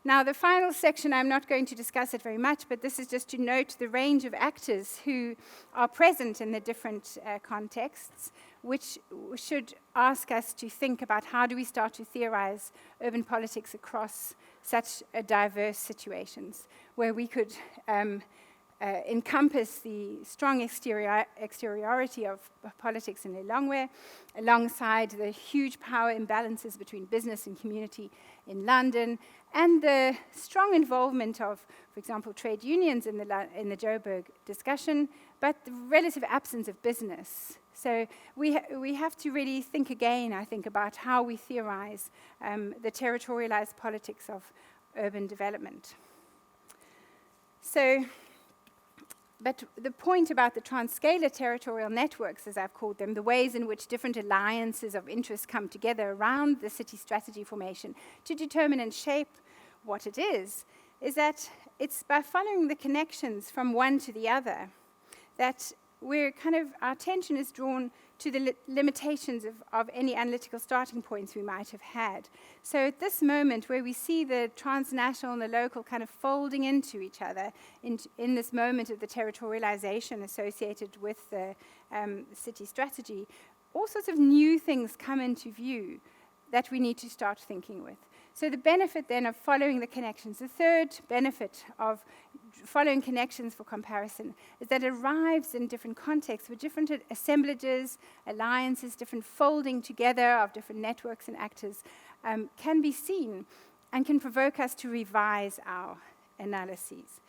Now, the final section, I'm not going to discuss it very much, but this is just to note the range of actors who are present in the different contexts, which should ask us to think about how do we start to theorize urban politics across such diverse situations, where we could encompass the strong exteriority of politics in Lilongwe, alongside the huge power imbalances between business and community in London, and the strong involvement of, for example, trade unions in the Joburg discussion, but the relative absence of business. So we have to really think again, I think, about how we theorize the territorialized politics of urban development. So, but the point about the transscalar territorial networks, as I've called them, the ways in which different alliances of interest come together around the city strategy formation to determine and shape what it is that it's by following the connections from one to the other that our attention is drawn to the limitations of any analytical starting points we might have had. So at this moment where we see the transnational and the local kind of folding into each other in this moment of the territorialization associated with the city strategy, all sorts of new things come into view that we need to start thinking with. So the benefit then of following the connections, the third benefit of following connections for comparison is that it arrives in different contexts with different assemblages, alliances, different folding together of different networks and actors can be seen and can provoke us to revise our analyses.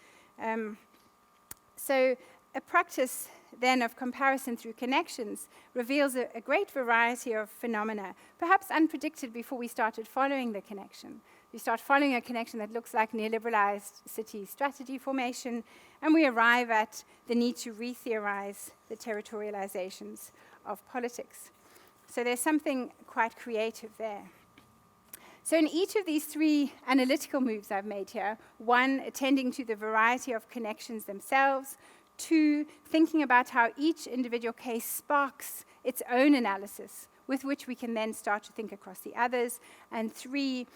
So a practice then of comparison through connections reveals a great variety of phenomena, perhaps unpredicted before we started following the connection. We start following a connection that looks like neoliberalized city strategy formation, and we arrive at the need to re-theorize the territorializations of politics. So there's something quite creative there. So in each of these three analytical moves I've made here, one, attending to the variety of connections themselves, two, thinking about how each individual case sparks its own analysis with which we can then start to think across the others, and three,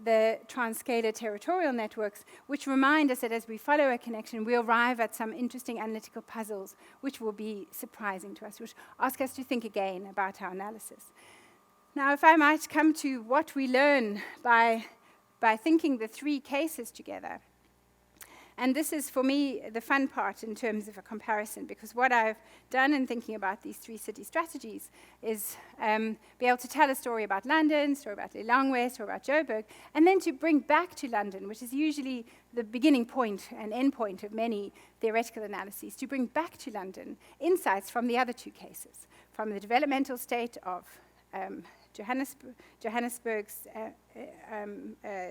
the transscalar territorial networks, which remind us that as we follow a connection, we arrive at some interesting analytical puzzles which will be surprising to us, which ask us to think again about our analysis. Now, if I might come to what we learn by thinking the three cases together, and this is, for me, the fun part in terms of a comparison, because what I've done in thinking about these three city strategies is be able to tell a story about London, a story about Lilongwe, a story about Joburg, and then to bring back to London, which is usually the beginning point and end point of many theoretical analyses, to bring back to London insights from the other two cases, from the developmental state of Johannesburg's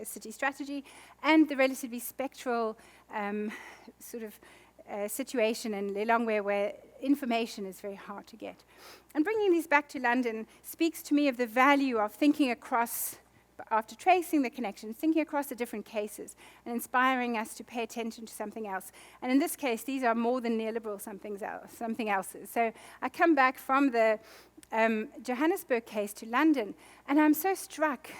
city strategy, and the relatively spectral situation in Lilongwe where information is very hard to get. And bringing these back to London speaks to me of the value of thinking across, after tracing the connections, thinking across the different cases and inspiring us to pay attention to something else. And in this case, these are more than neoliberal something else's. So I come back from the Johannesburg case to London, and I'm so struck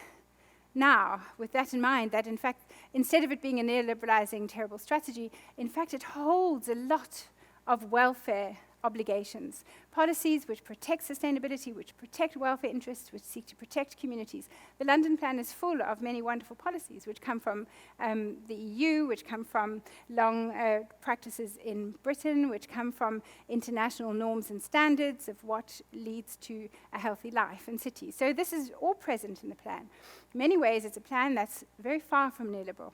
now, with that in mind, that in fact, instead of it being a neoliberalizing terrible strategy, in fact, it holds a lot of welfare obligations, policies which protect sustainability, which protect welfare interests, which seek to protect communities. The London Plan is full of many wonderful policies which come from the EU, which come from long practices in Britain, which come from international norms and standards of what leads to a healthy life in cities. So this is all present in the plan. In many ways, it's a plan that's very far from neoliberal.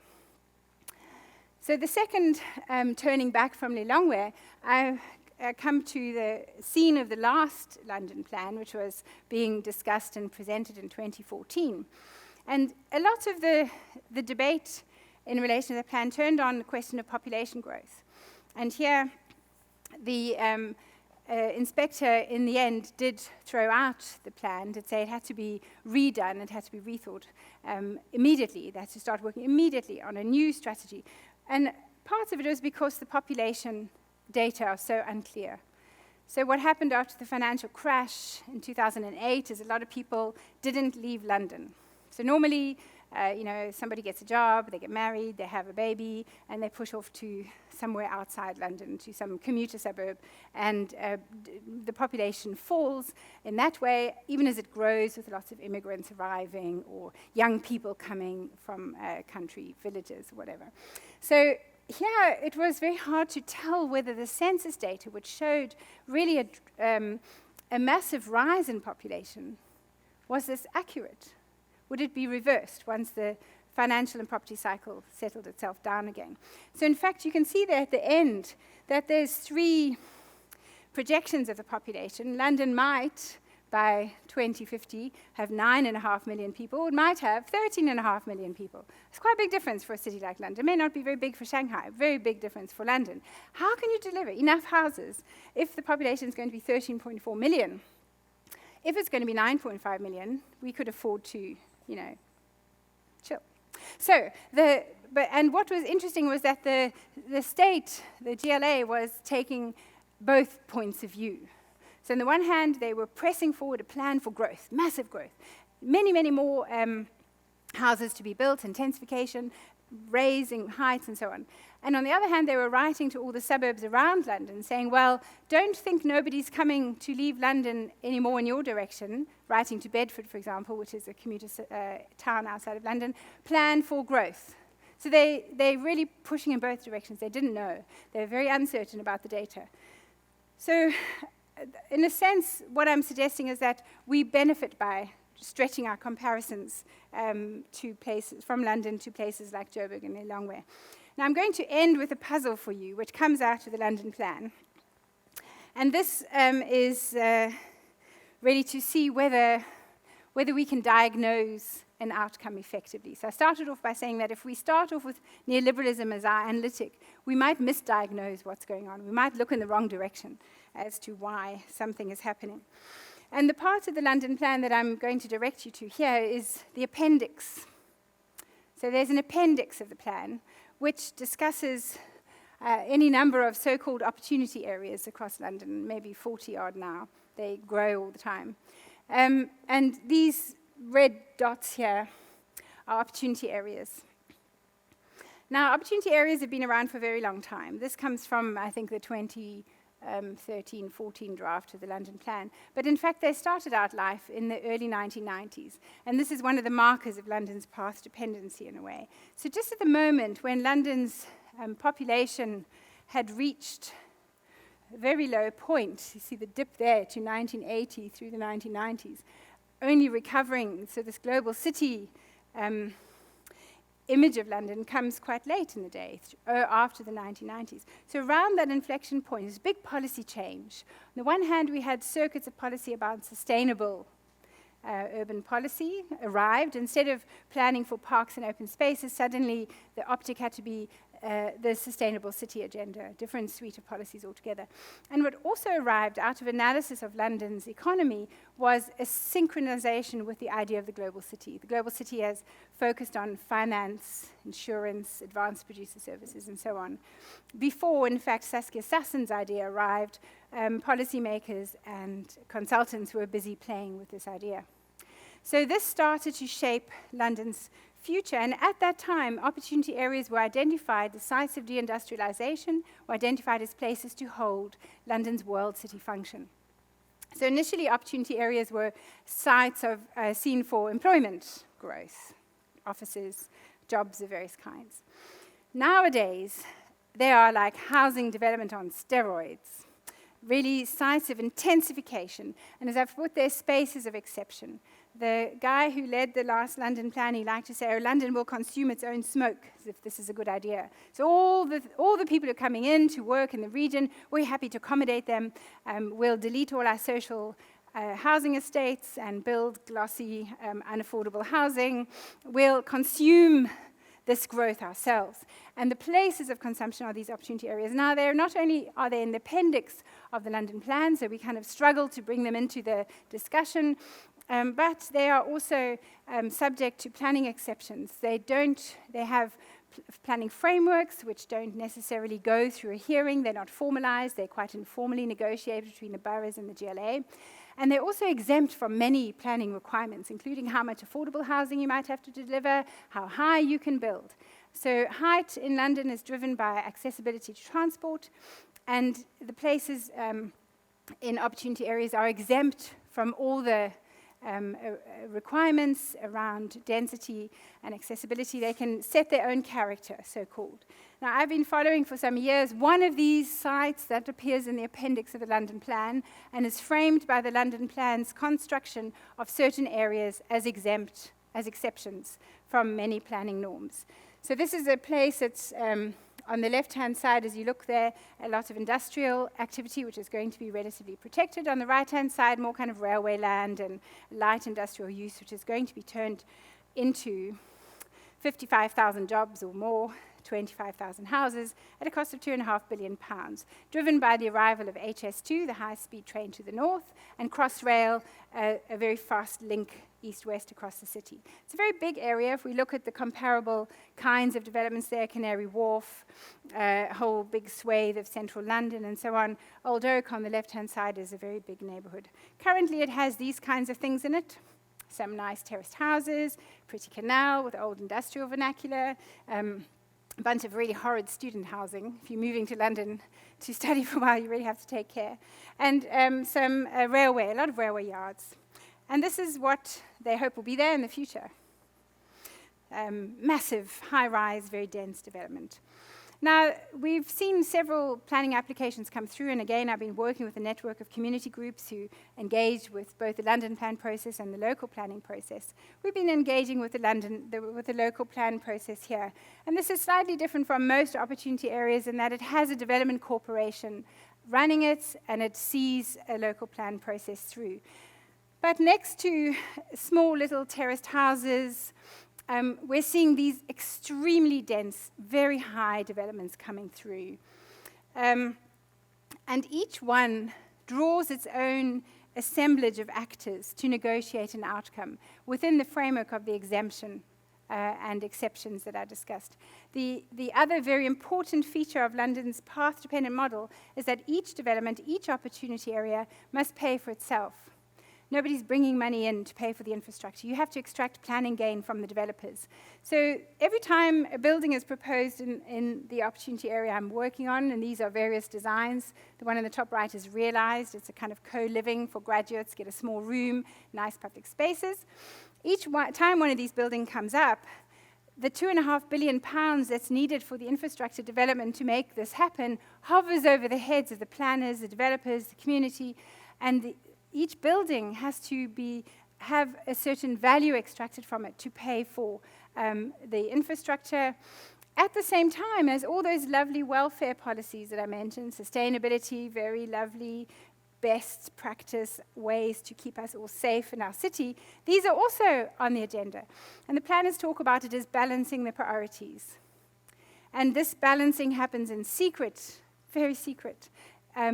So the second turning back from Lilongwe, I come to the scene of the last London plan, which was being discussed and presented in 2014. And a lot of the debate in relation to the plan turned on the question of population growth. And here, the inspector, in the end, did throw out the plan, did say it had to be redone, it had to be rethought immediately. They had to start working immediately on a new strategy. And part of it was because the population data are so unclear. So what happened after the financial crash in 2008 is a lot of people didn't leave London. So normally, somebody gets a job, they get married, they have a baby, and they push off to somewhere outside London, to some commuter suburb, and the population falls in that way, even as it grows with lots of immigrants arriving or young people coming from country villages or whatever. So here it was very hard to tell whether the census data, which showed really a massive rise in population, was this accurate? Would it be reversed once the financial and property cycle settled itself down again? So in fact, you can see there at the end that there's 3 projections of the population. London might, by 2050, have 9.5 million people. It might have 13.5 million people. It's quite a big difference for a city like London. It may not be very big for Shanghai, very big difference for London. How can you deliver enough houses if the population is going to be 13.4 million? If it's going to be 9.5 million, we could afford to, chill. So, and what was interesting was that the state, the GLA, was taking both points of view. So on the one hand, they were pressing forward a plan for growth, massive growth, many, many more houses to be built, intensification, raising heights and so on. And on the other hand, they were writing to all the suburbs around London saying, well, don't think nobody's coming to leave London anymore in your direction, writing to Bedford, for example, which is a commuter town outside of London, plan for growth. So they're really pushing in both directions. They didn't know. They were very uncertain about the data. So in a sense, what I'm suggesting is that we benefit by stretching our comparisons to places, from London to places like Joburg and Lilongwe. Now, I'm going to end with a puzzle for you, which comes out of the London plan. And this is really to see whether we can diagnose an outcome effectively. So I started off by saying that if we start off with neoliberalism as our analytic, we might misdiagnose what's going on. We might look in the wrong direction as to why something is happening. And the part of the London plan that I'm going to direct you to here is the appendix. So there's an appendix of the plan which discusses any number of so-called opportunity areas across London, maybe 40 odd now. They grow all the time. And these red dots here are opportunity areas. Now, opportunity areas have been around for a very long time. This comes from, I think, the 2013-14 draft of the London Plan. But in fact, they started out life in the early 1990s. And this is one of the markers of London's path dependency in a way. So just at the moment when London's population had reached a very low point, you see the dip there to 1980 through the 1990s, only recovering, so this global city image of London comes quite late in the day, after the 1990s. So around that inflection point is a big policy change. On the one hand, we had circuits of policy about sustainable urban policy arrived. Instead of planning for parks and open spaces, suddenly the optic had to be the sustainable city agenda, a different suite of policies altogether. And what also arrived out of analysis of London's economy was a synchronization with the idea of the global city. The global city has focused on finance, insurance, advanced producer services, and so on. Before, in fact, Saskia Sassen's idea arrived, policymakers and consultants were busy playing with this idea. So this started to shape London's future, and at that time, opportunity areas were identified, the sites of deindustrialization were identified as places to hold London's world city function. So initially, opportunity areas were sites of seen for employment growth, offices, jobs of various kinds. Nowadays, they are like housing development on steroids, really sites of intensification, and as I've put there, spaces of exception. The guy who led the last London plan, he liked to say, oh, London will consume its own smoke, as if this is a good idea. So all the people who are coming in to work in the region, we're happy to accommodate them. We'll delete all our social housing estates and build glossy, unaffordable housing. We'll consume this growth ourselves. And the places of consumption are these opportunity areas. Now, they're not only are they in the appendix of the London plan, so we kind of struggle to bring them into the discussion, but they are also subject to planning exceptions. They have planning frameworks which don't necessarily go through a hearing. They're not formalized. They're quite informally negotiated between the boroughs and the GLA. And they're also exempt from many planning requirements, including how much affordable housing you might have to deliver, how high you can build. So height in London is driven by accessibility to transport, and the places in opportunity areas are exempt from all the requirements around density and accessibility. They can set their own character, so-called. Now, I've been following for some years one of these sites that appears in the appendix of the London Plan and is framed by the London Plan's construction of certain areas as exempt, as exceptions from many planning norms. So this is a place that's on the left-hand side, as you look there, a lot of industrial activity, which is going to be relatively protected. On the right-hand side, more kind of railway land and light industrial use, which is going to be turned into 55,000 jobs or more, 25,000 houses, at a cost of £2.5 billion, driven by the arrival of HS2, the high-speed train to the north, and Crossrail, a very fast link east-west across the city. It's a very big area. If we look at the comparable kinds of developments there, Canary Wharf, a whole big swathe of central London and so on. Old Oak on the left-hand side is a very big neighborhood. Currently it has these kinds of things in it. Some nice terraced houses, pretty canal with old industrial vernacular, a bunch of really horrid student housing. If you're moving to London to study for a while, you really have to take care. And some railway, a lot of railway yards. And this is what they hope will be there in the future. Massive, high-rise, very dense development. Now, we've seen several planning applications come through, and again, I've been working with a network of community groups who engage with both the London plan process and the local planning process. We've been engaging with the local plan process here. And this is slightly different from most opportunity areas in that it has a development corporation running it, and it sees a local plan process through. But next to small little terraced houses, we're seeing these extremely dense, very high developments coming through. And each one draws its own assemblage of actors to negotiate an outcome within the framework of the exemption and exceptions that I discussed. The other very important feature of London's path-dependent model is that each development, each opportunity area must pay for itself. Nobody's bringing money in to pay for the infrastructure. You have to extract planning gain from the developers. So every time a building is proposed in the opportunity area I'm working on, and these are various designs, the one in the top right is realized. It's a kind of co-living for graduates, get a small room, nice public spaces. Each time one of these buildings comes up, the £2.5 billion that's needed for the infrastructure development to make this happen hovers over the heads of the planners, the developers, the community, and each building has to have a certain value extracted from it to pay for the infrastructure, at the same time as all those lovely welfare policies that I mentioned, sustainability, very lovely, best practice ways to keep us all safe in our city. These are also on the agenda. And the planners talk about it as balancing the priorities. And this balancing happens in secret, very secret,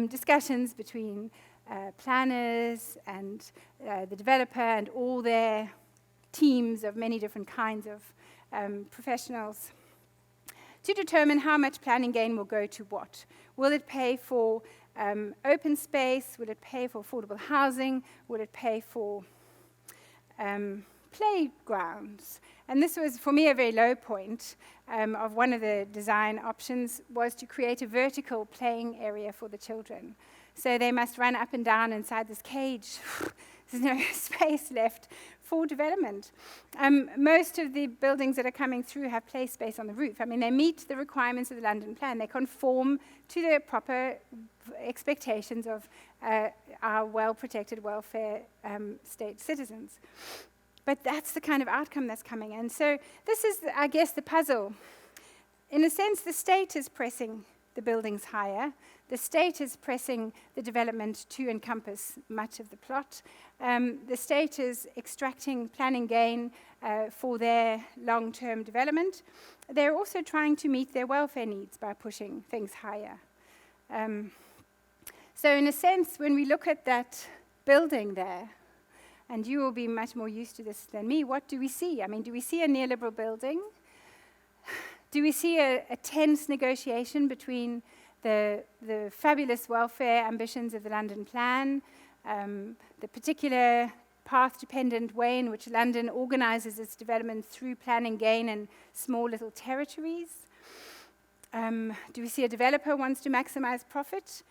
discussions between planners and the developer and all their teams of many different kinds of professionals to determine how much planning gain will go to what. Will it pay for open space? Will it pay for affordable housing? Will it pay for playgrounds? And this was, for me, a very low point of one of the design options was to create a vertical playing area for the children. So they must run up and down inside this cage. There's no space left for development. Most of the buildings that are coming through have play space on the roof. I mean, they meet the requirements of the London Plan. They conform to the proper expectations of our well-protected welfare state citizens. But that's the kind of outcome that's coming. And so this is, I guess, the puzzle. In a sense, the state is pressing the buildings higher. The state is pressing the development to encompass much of the plot. The state is extracting planning gain for their long-term development. They're also trying to meet their welfare needs by pushing things higher. So in a sense, when we look at that building there, and you will be much more used to this than me, what do we see? I mean, do we see a neoliberal building? Do we see a tense negotiation between the fabulous welfare ambitions of the London Plan, the particular path-dependent way in which London organizes its development through planning gain in small little territories? Do we see a developer who wants to maximize profit?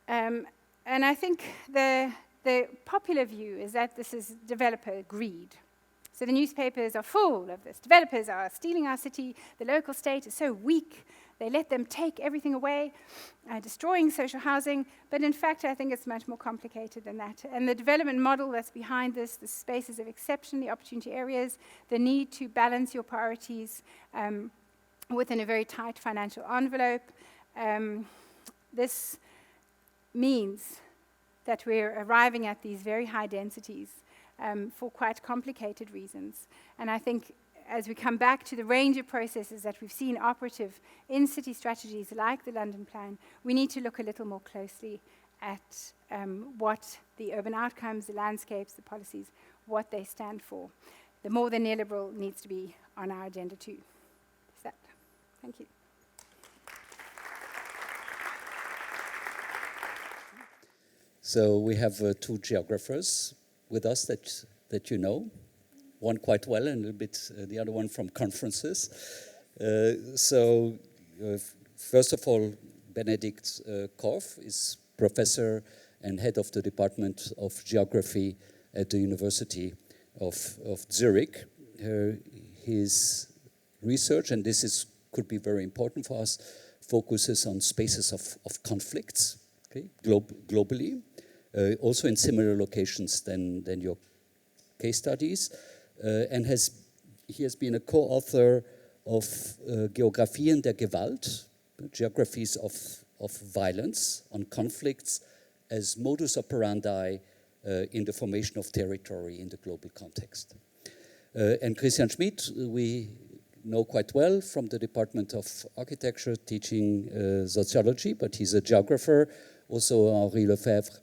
And I think the the popular view is that this is developer greed. So the newspapers are full of this. Developers are stealing our city. The local state is so weak. They let them take everything away, destroying social housing. But in fact, I think it's much more complicated than that. And the development model that's behind this, the spaces of exception, the opportunity areas, the need to balance your priorities within a very tight financial envelope. This means that we're arriving at these very high densities for quite complicated reasons. And I think as we come back to the range of processes that we've seen operative in city strategies like the London Plan, we need to look a little more closely at what the urban outcomes, the landscapes, the policies, what they stand for. The more than neoliberal needs to be on our agenda too. Is that? Thank you. So we have two geographers with us that you know, one quite well and a little bit the other one from conferences. First of all, Benedikt Korf is professor and head of the Department of Geography at the University of Zürich. His research, and this could be very important for us, focuses on spaces of conflicts, okay, globally, also in similar locations than your case studies, and he has been a co-author of Geographien der Gewalt, geographies of violence on conflicts as modus operandi in the formation of territory in the global context. And Christian Schmid, we know quite well from the Department of Architecture, teaching sociology, but he's a geographer, also Henri Lefebvre,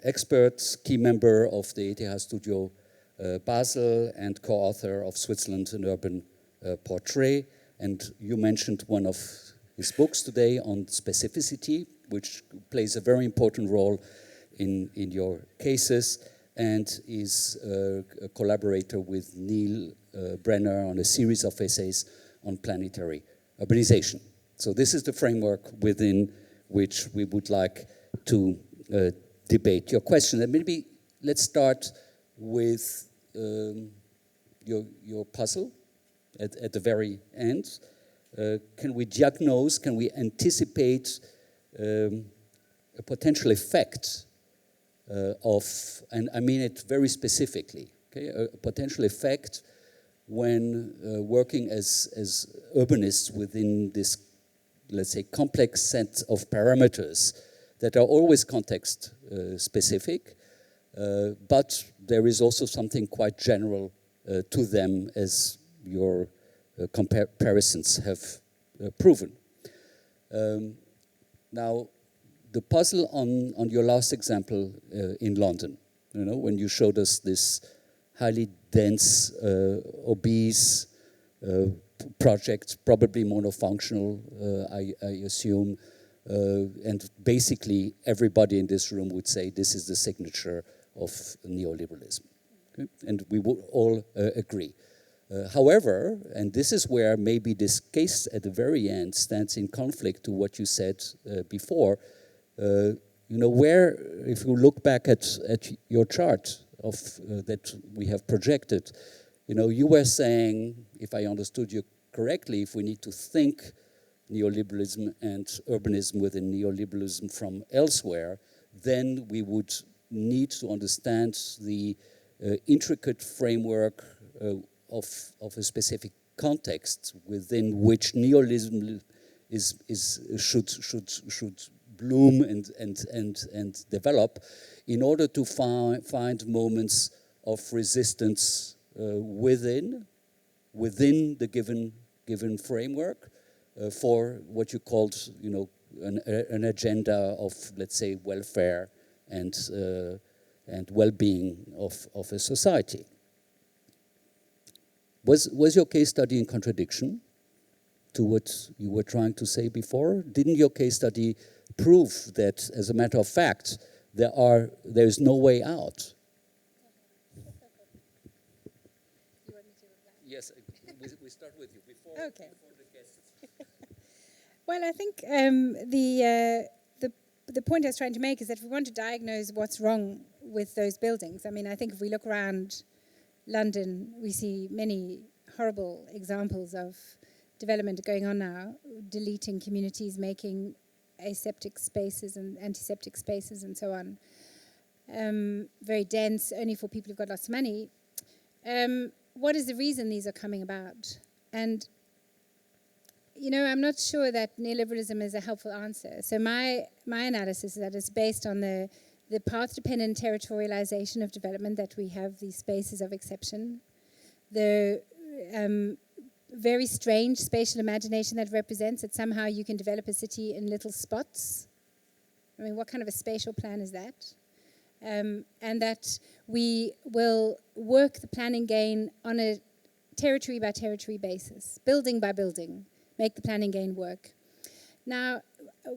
expert, key member of the ETH Studio Basel, and co-author of Switzerland, an Urban Portrait. And you mentioned one of his books today on specificity, which plays a very important role in your cases, and is a collaborator with Neil Brenner on a series of essays on planetary urbanization. So this is the framework within which we would like to debate your question. And maybe let's start with your puzzle at the very end. Can we diagnose, can we anticipate a potential effect of, and I mean it very specifically, okay, a potential effect when working as urbanists within this, let's say, complex set of parameters that are always context specific, but there is also something quite general to them, as your comparisons have proven. Now, the puzzle on your last example in London, you know, when you showed us this highly dense, obese project, probably monofunctional, I assume, and basically everybody in this room would say this is the signature of neoliberalism. Okay? And we would all agree. However, and this is where maybe this case at the very end stands in conflict to what you said before, you know, where, if you look back at your chart of that we have projected, you know, you were saying, if I understood you correctly, if we need to think neoliberalism and urbanism within neoliberalism from elsewhere, then we would need to understand the intricate framework of a specific context within which neoliberalism should bloom and develop, in order to find moments of resistance within the given framework for what you called, you know, an agenda of, let's say, welfare and well-being of a society. Was your case study in contradiction to what you were trying to say before? Didn't your case study prove that, as a matter of fact, there is no way out? You want me to reply? Yes, we start with you before, okay. Before the guests. Well, I think the point I was trying to make is that if we want to diagnose what's wrong with those buildings. I mean, I think if we look around London, we see many horrible examples of development going on now, deleting communities, making aseptic spaces and antiseptic spaces and so on. Very dense, only for people who've got lots of money. What is the reason these are coming about? And, you know, I'm not sure that neoliberalism is a helpful answer. So my analysis is that it's based on the path-dependent territorialization of development, that we have these spaces of exception, the very strange spatial imagination that represents that somehow you can develop a city in little spots. I mean, what kind of a spatial plan is that? And that we will work the planning gain on a territory by territory basis, building by building, make the planning gain work. Now,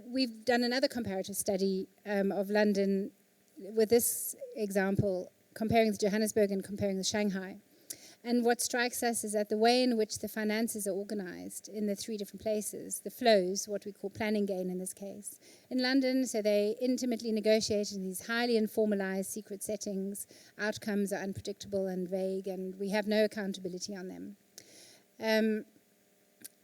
we've done another comparative study of London with this example, comparing the Johannesburg and comparing the Shanghai. And what strikes us is that the way in which the finances are organized in the three different places, the flows, what we call planning gain in this case. In London, so they intimately negotiate in these highly informalized secret settings. Outcomes are unpredictable and vague, and we have no accountability on them.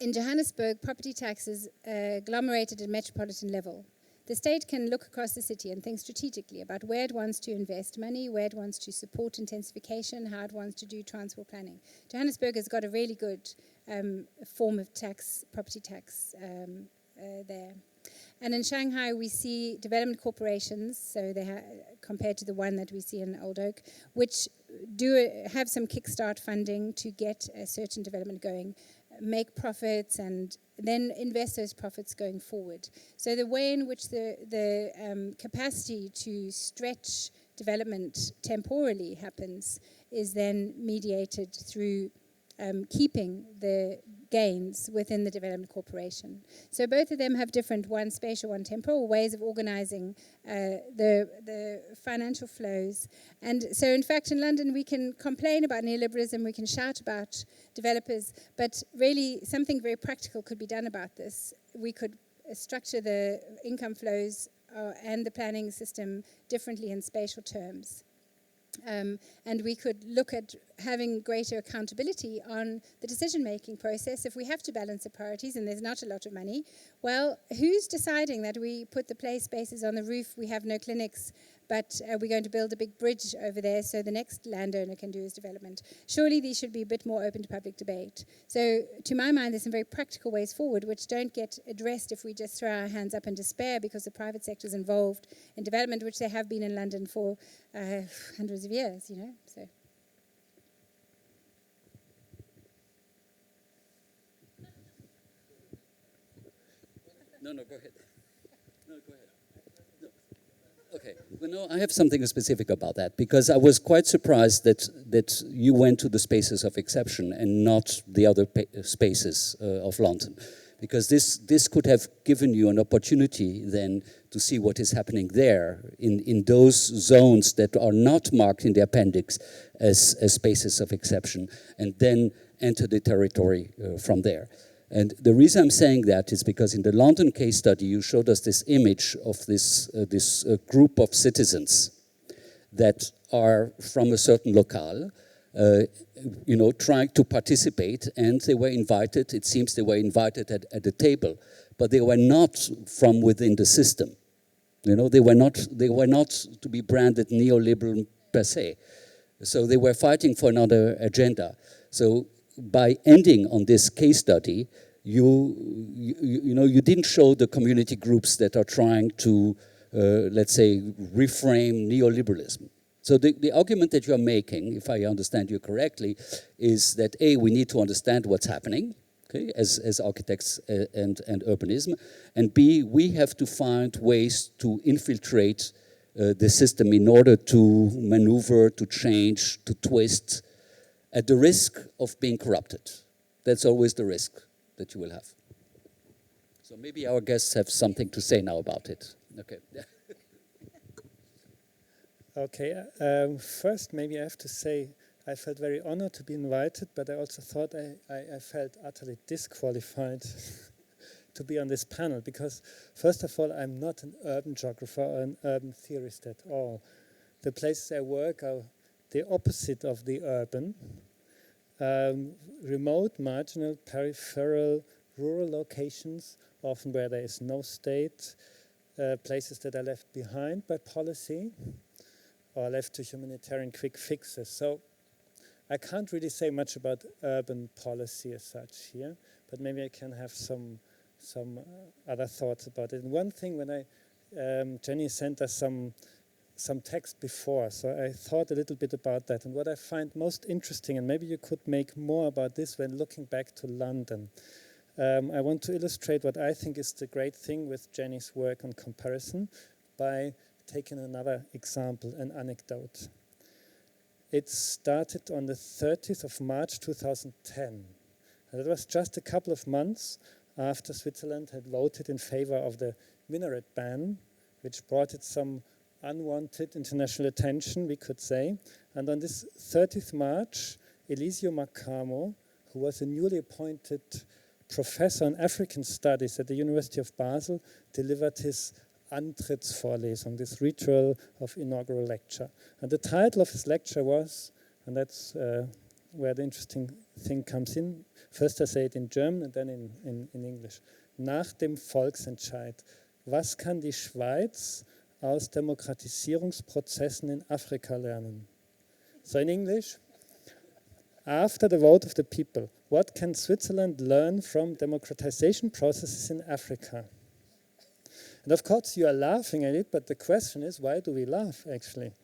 In Johannesburg, property taxes agglomerated at metropolitan level. The state can look across the city and think strategically about where it wants to invest money, where it wants to support intensification, how it wants to do transport planning. Johannesburg has got a really good form of tax, property tax there. And in Shanghai, we see development corporations, so they compared to the one that we see in Old Oak, which do have some kickstart funding to get a certain development going, make profits, and then invest those profits going forward. So the way in which the capacity to stretch development temporally happens is then mediated through keeping the gains within the development corporation. So both of them have different, one spatial, one temporal, ways of organizing the financial flows. And so in fact in London we can complain about neoliberalism, we can shout about developers, but really something very practical could be done about this. We could structure the income flows and the planning system differently in spatial terms. And we could look at having greater accountability on the decision-making process. If we have to balance the priorities and there's not a lot of money, well, who's deciding that we put the play spaces on the roof, we have no clinics, but we're going to build a big bridge over there so the next landowner can do his development? Surely these should be a bit more open to public debate. So to my mind, there's some very practical ways forward which don't get addressed if we just throw our hands up in despair because the private sector is involved in development, which they have been in London for hundreds of years, you know. So. No, go ahead. No, go ahead. No. Okay. Well, no, I have something specific about that because I was quite surprised that you went to the spaces of exception and not the other spaces of London, because this could have given you an opportunity then to see what is happening there in those zones that are not marked in the appendix as spaces of exception, and then enter the territory from there. And the reason I'm saying that is because in the London case study, you showed us this image of this group of citizens that are from a certain locale, trying to participate, and they were invited. It seems they were invited at the table, but they were not from within the system. You know, they were not to be branded neoliberal per se. So they were fighting for another agenda. So by ending on this case study, you didn't show the community groups that are trying to, let's say, reframe neoliberalism. So the argument that you're making, if I understand you correctly, is that A, we need to understand what's happening, okay, as architects and urbanism, and B, we have to find ways to infiltrate the system in order to maneuver, to change, to twist, at the risk of being corrupted. That's always the risk that you will have. So maybe our guests have something to say now about it. Okay. Okay, first maybe I have to say I felt very honored to be invited, but I also thought I felt utterly disqualified to be on this panel because, first of all, I'm not an urban geographer or an urban theorist at all. the places I work are the opposite of the urban. Remote, marginal, peripheral, rural locations, often where there is no state, places that are left behind by policy or left to humanitarian quick fixes. So I can't really say much about urban policy as such here, but maybe I can have some other thoughts about it. And one thing, when Jenny sent us some text before, so I thought a little bit about that. And what I find most interesting, and maybe you could make more about this when looking back to London, I want to illustrate what I think is the great thing with Jenny's work on comparison by taking another example, an anecdote. It started on the 30th of March 2010. And it was just a couple of months after Switzerland had voted in favor of the minaret ban, which brought it some unwanted international attention, we could say. And on this 30th March, Eliseo Macamo, who was a newly appointed professor in African studies at the University of Basel, delivered his Antrittsvorlesung, this ritual of inaugural lecture. And the title of his lecture was, and that's where the interesting thing comes in, first I say it in German and then in English. Nach dem Volksentscheid, was kann die Schweiz aus Demokratisierungsprozessen in Afrika lernen? So in English, after the vote of the people, what can Switzerland learn from democratization processes in Africa? And of course you are laughing at it, but the question is, why do we laugh actually?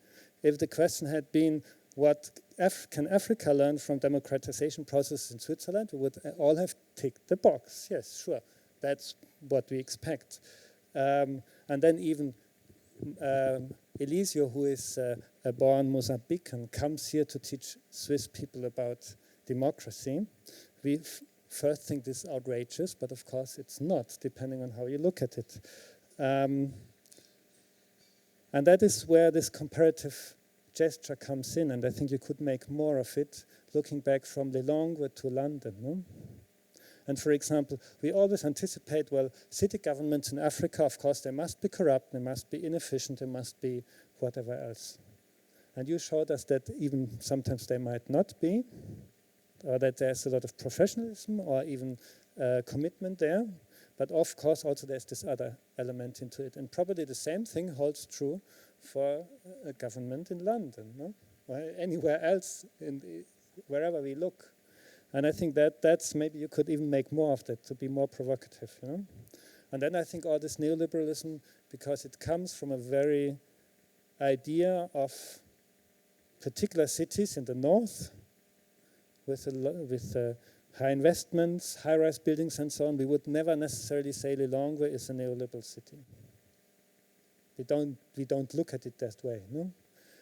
If the question had been, what can Africa learn from democratization processes in Switzerland, we would all have ticked the box. Yes, sure, that's what we expect. And then even Eliseo, who is a born Mozambican, comes here to teach Swiss people about democracy. We first think this is outrageous, but of course it's not, depending on how you look at it. And that is where this comparative gesture comes in, and I think you could make more of it, looking back from Lilongwe to London. No? And for example, we always anticipate, well, city governments in Africa, of course, they must be corrupt, they must be inefficient, they must be whatever else. And you showed us that even sometimes they might not be, or that there's a lot of professionalism or even commitment there. But of course, also there's this other element into it. And probably the same thing holds true for a government in London, no? Or anywhere else, wherever we look. And I think that's maybe you could even make more of that to be more provocative, you know? And then I think all this neoliberalism, because it comes from a very idea of particular cities in the north with high investments, high-rise buildings and so on, we would never necessarily say Lilongwe is a neoliberal city. We don't look at it that way, no?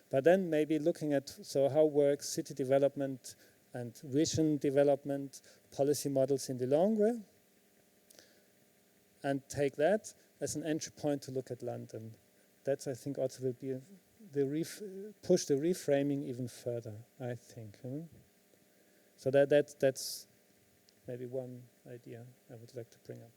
But then maybe looking at, so how works city development and vision development policy models in Lilongwe, and take that as an entry point to look at London. That's, I think, also will be push the reframing even further, I think. So that's maybe one idea I would like to bring up.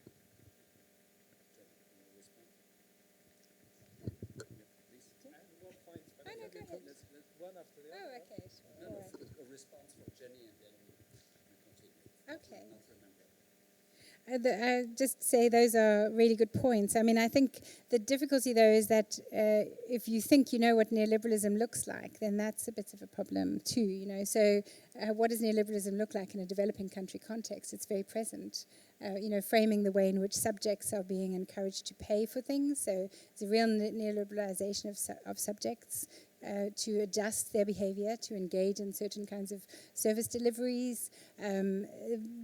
One after the other. Oh, okay. Sure. A response from Jenny and then we continue. Okay. Not remember. I just say those are really good points. I mean, I think the difficulty, though, is that if you think you know what neoliberalism looks like, then that's a bit of a problem too, you know. So what does neoliberalism look like in a developing country context? It's very present, you know, framing the way in which subjects are being encouraged to pay for things. So it's a real neoliberalization of subjects to adjust their behavior, to engage in certain kinds of service deliveries,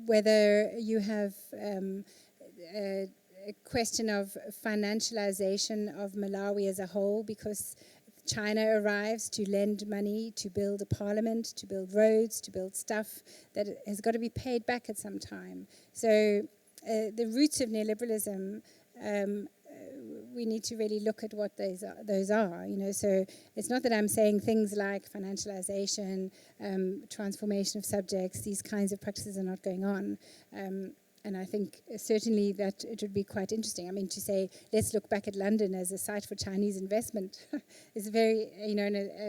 whether you have a question of financialization of Malawi as a whole because China arrives to lend money to build a parliament, to build roads, to build stuff that has got to be paid back at some time. So the roots of neoliberalism, we need to really look at what those are, you know. So it's not that I'm saying things like financialization, transformation of subjects, these kinds of practices are not going on. And I think certainly that it would be quite interesting. I mean, to say, let's look back at London as a site for Chinese investment is very,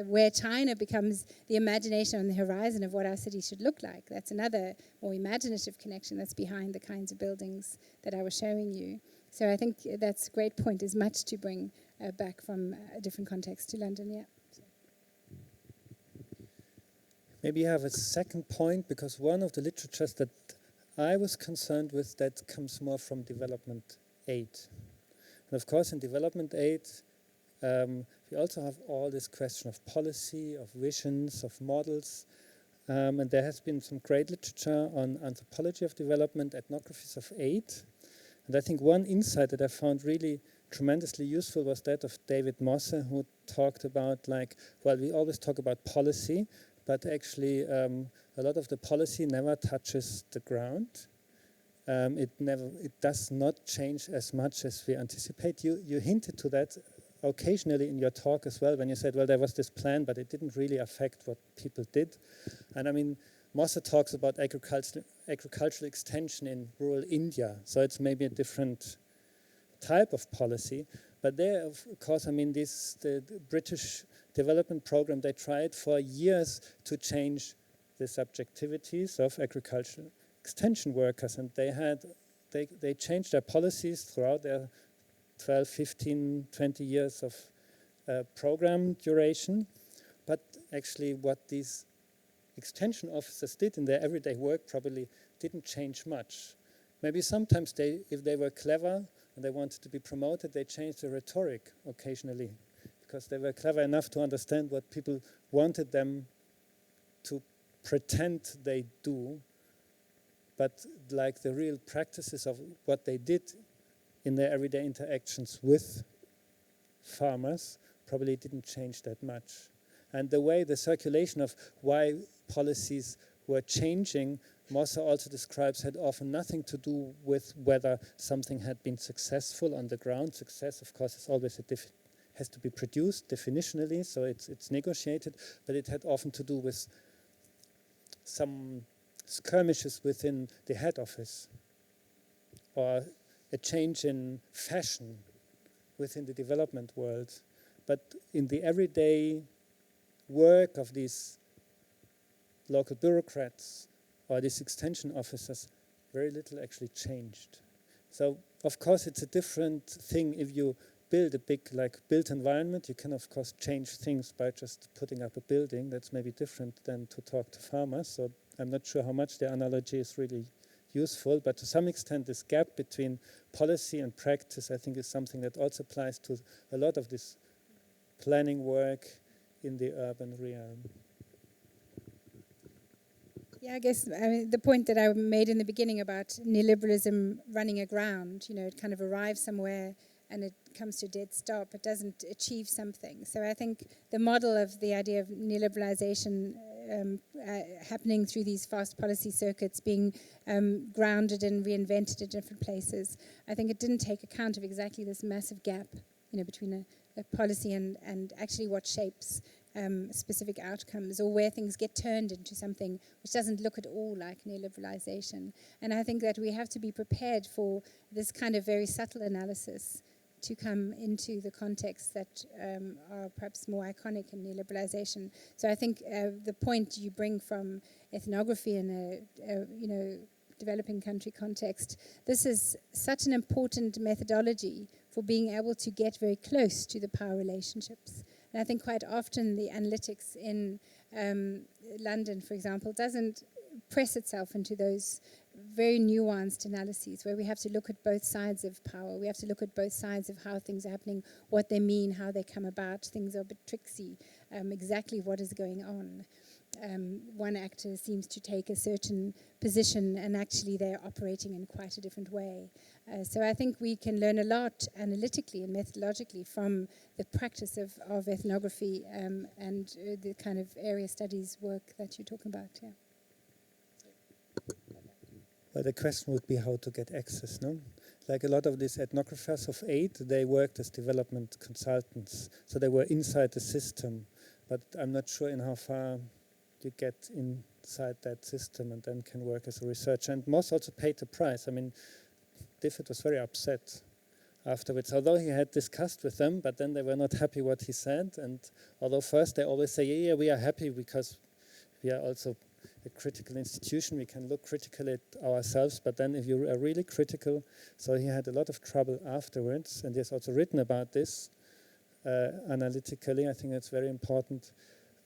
where China becomes the imagination on the horizon of what our city should look like. That's another more imaginative connection that's behind the kinds of buildings that I was showing you. So I think that's a great point, is much to bring back from a different context to London, yeah. Maybe you have a second point, because one of the literatures that I was concerned with that comes more from development aid. And of course, in development aid, we also have all this question of policy, of visions, of models. And there has been some great literature on anthropology of development, ethnographies of aid. And I think one insight that I found really tremendously useful was that of David Mosse, who talked about, like, well, we always talk about policy, but actually a lot of the policy never touches the ground. It does not change as much as we anticipate. You hinted to that occasionally in your talk as well, when you said, well, there was this plan, but it didn't really affect what people did. And I mean, Mosse talks about agricultural extension in rural India, so it's maybe a different type of policy. But there, of course, I mean, the British development program, they tried for years to change the subjectivities of agricultural extension workers, and they changed their policies throughout their 12, 15, 20 years of program duration. But actually what these extension officers did in their everyday work probably didn't change much. Maybe sometimes if they were clever and they wanted to be promoted, they changed the rhetoric occasionally, because they were clever enough to understand what people wanted them to pretend they do, but like the real practices of what they did in their everyday interactions with farmers probably didn't change that much. And the way the circulation of why policies were changing, Mosse also describes, had often nothing to do with whether something had been successful on the ground. Success, of course, is always has to be produced definitionally, so it's negotiated, but it had often to do with some skirmishes within the head office, or a change in fashion within the development world. But in the everyday work of these local bureaucrats or these extension officers, very little actually changed. So, of course, it's a different thing if you build a big, built environment. You can, of course, change things by just putting up a building. That's maybe different than to talk to farmers. So I'm not sure how much the analogy is really useful, but to some extent this gap between policy and practice, I think, is something that also applies to a lot of this planning work in the urban realm. Yeah, I guess the point that I made in the beginning about neoliberalism running aground, it kind of arrives somewhere and it comes to a dead stop. It doesn't achieve something. So I think the model of the idea of neoliberalization happening through these fast policy circuits, being grounded and reinvented in different places, I think it didn't take account of exactly this massive gap, between a policy and actually what shapes specific outcomes, or where things get turned into something which doesn't look at all like neoliberalization. And I think that we have to be prepared for this kind of very subtle analysis to come into the contexts that are perhaps more iconic in neoliberalization. So I think the point you bring from ethnography in a developing country context, this is such an important methodology for being able to get very close to the power relationships. And I think quite often the analytics in London, for example, doesn't press itself into those very nuanced analyses where we have to look at both sides of power. We have to look at both sides of how things are happening, what they mean, how they come about. Things are a bit tricksy, exactly what is going on. One actor seems to take a certain position and actually they're operating in quite a different way. So I think we can learn a lot analytically and methodologically from the practice of ethnography and the kind of area studies work that you're talking about. Yeah. Well, the question would be how to get access, no? Like a lot of these ethnographers of aid, they worked as development consultants, so they were inside the system. But I'm not sure in how far you get inside that system and then can work as a researcher. And Moss also paid the price. I mean, Difford was very upset afterwards, although he had discussed with them, but then they were not happy what he said. And although first they always say, yeah, we are happy because we are also a critical institution, we can look critically at ourselves, but then if you are really critical, so he had a lot of trouble afterwards, and he has also written about this analytically. I think that's very important,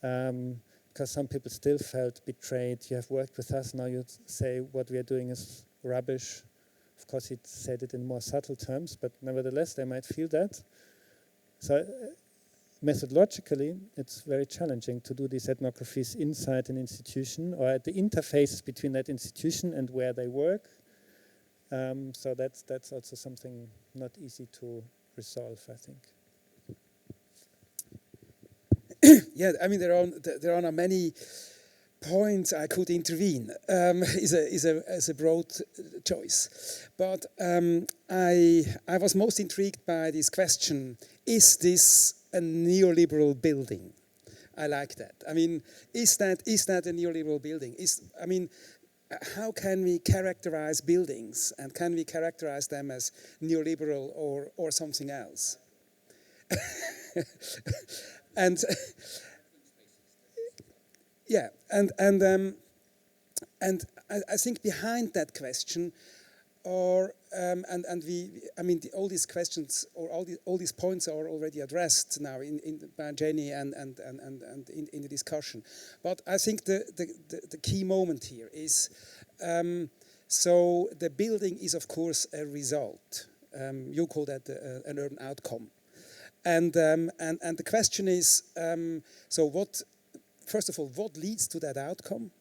because some people still felt betrayed. You have worked with us, now you say what we are doing is rubbish. Of course, he said it in more subtle terms, but nevertheless, they might feel that. So methodologically, it's very challenging to do these ethnographies inside an institution or at the interfaces between that institution and where they work. So that's also something not easy to resolve, I think. Yeah, I mean, there are many points I could intervene. Is a broad choice, but I was most intrigued by this question: is this a neoliberal building? I like that. I mean, is that a neoliberal building? How can we characterize buildings, and can we characterize them as neoliberal or something else? And yeah, and I think behind that question are all these questions or all these points are already addressed now by Jenny and in the discussion. But I think the key moment here is so the building is of course a result. You call that an urban outcome, and the question is so what? First of all, what leads to that outcome?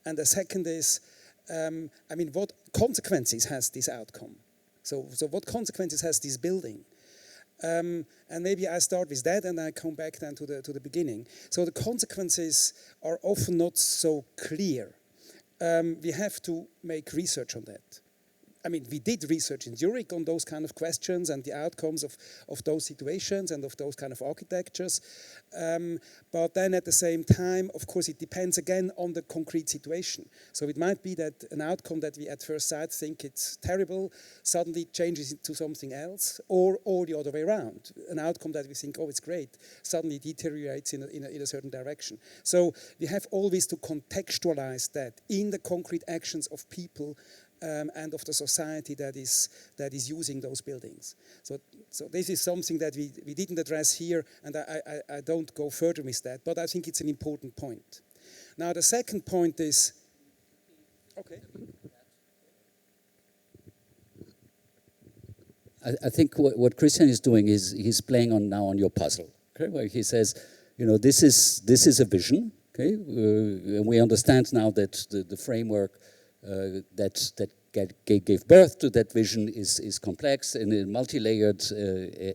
And the second is, what consequences has this outcome? So what consequences has this building? And maybe I start with that and I come back then to the beginning. So the consequences are often not so clear. We have to make research on that. I mean, we did research in Zürich on those kind of questions and the outcomes of those situations and of those kind of architectures. But then at the same time, of course, it depends again on the concrete situation. So it might be that an outcome that we at first sight think it's terrible suddenly changes into something else, or the other way around. An outcome that we think, oh, it's great, suddenly deteriorates in a certain direction. So we have always to contextualize that in the concrete actions of people and of the society that is using those buildings. So this is something that we didn't address here, and I don't go further with that, but I think it's an important point. Now the second point is, okay. I think what Christian is doing is he's playing on your puzzle. Okay, where he says, this is a vision. Okay, and we understand now that the framework that gave birth to that vision is complex and multi-layered,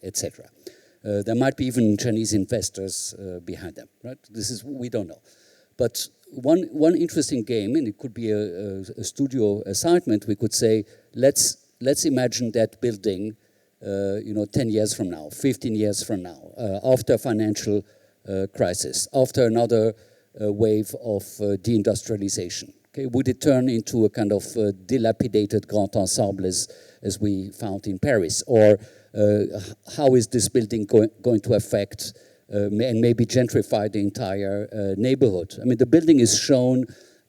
etc. There might be even Chinese investors behind them, right? We don't know. But one interesting game, and it could be a studio assignment, we could say, let's imagine that building, 10 years from now, 15 years from now, after a financial crisis, after another wave of deindustrialization. Okay, would it turn into a kind of dilapidated grand ensemble as we found in Paris? Or how is this building going to affect and maybe gentrify the entire neighborhood? I mean, the building is shown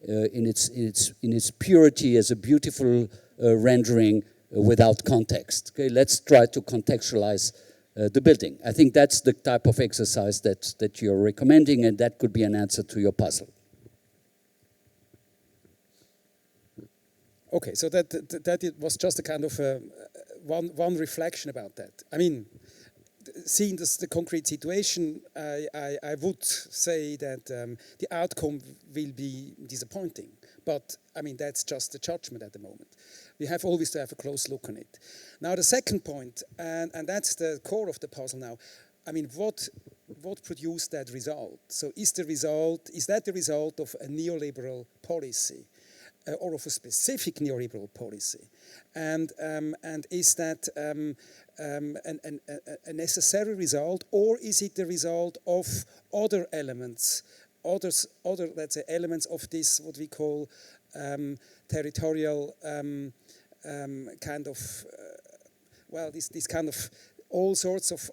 in its purity as a beautiful rendering without context. Okay, let's try to contextualize the building. I think that's the type of exercise that you're recommending, and that could be an answer to your puzzle. Okay, so that was just a kind of one reflection about that. I mean, seeing the concrete situation, I would say that the outcome will be disappointing. But I mean, that's just a judgment at the moment. We have always to have a close look on it. Now, the second point, and that's the core of the puzzle now. I mean, what produced that result? So is that the result of a neoliberal policy? Or of a specific neoliberal policy, and is that a necessary result, or is it the result of other elements other, let's say, elements of this, what we call territorial kind of, well, this kind of all sorts of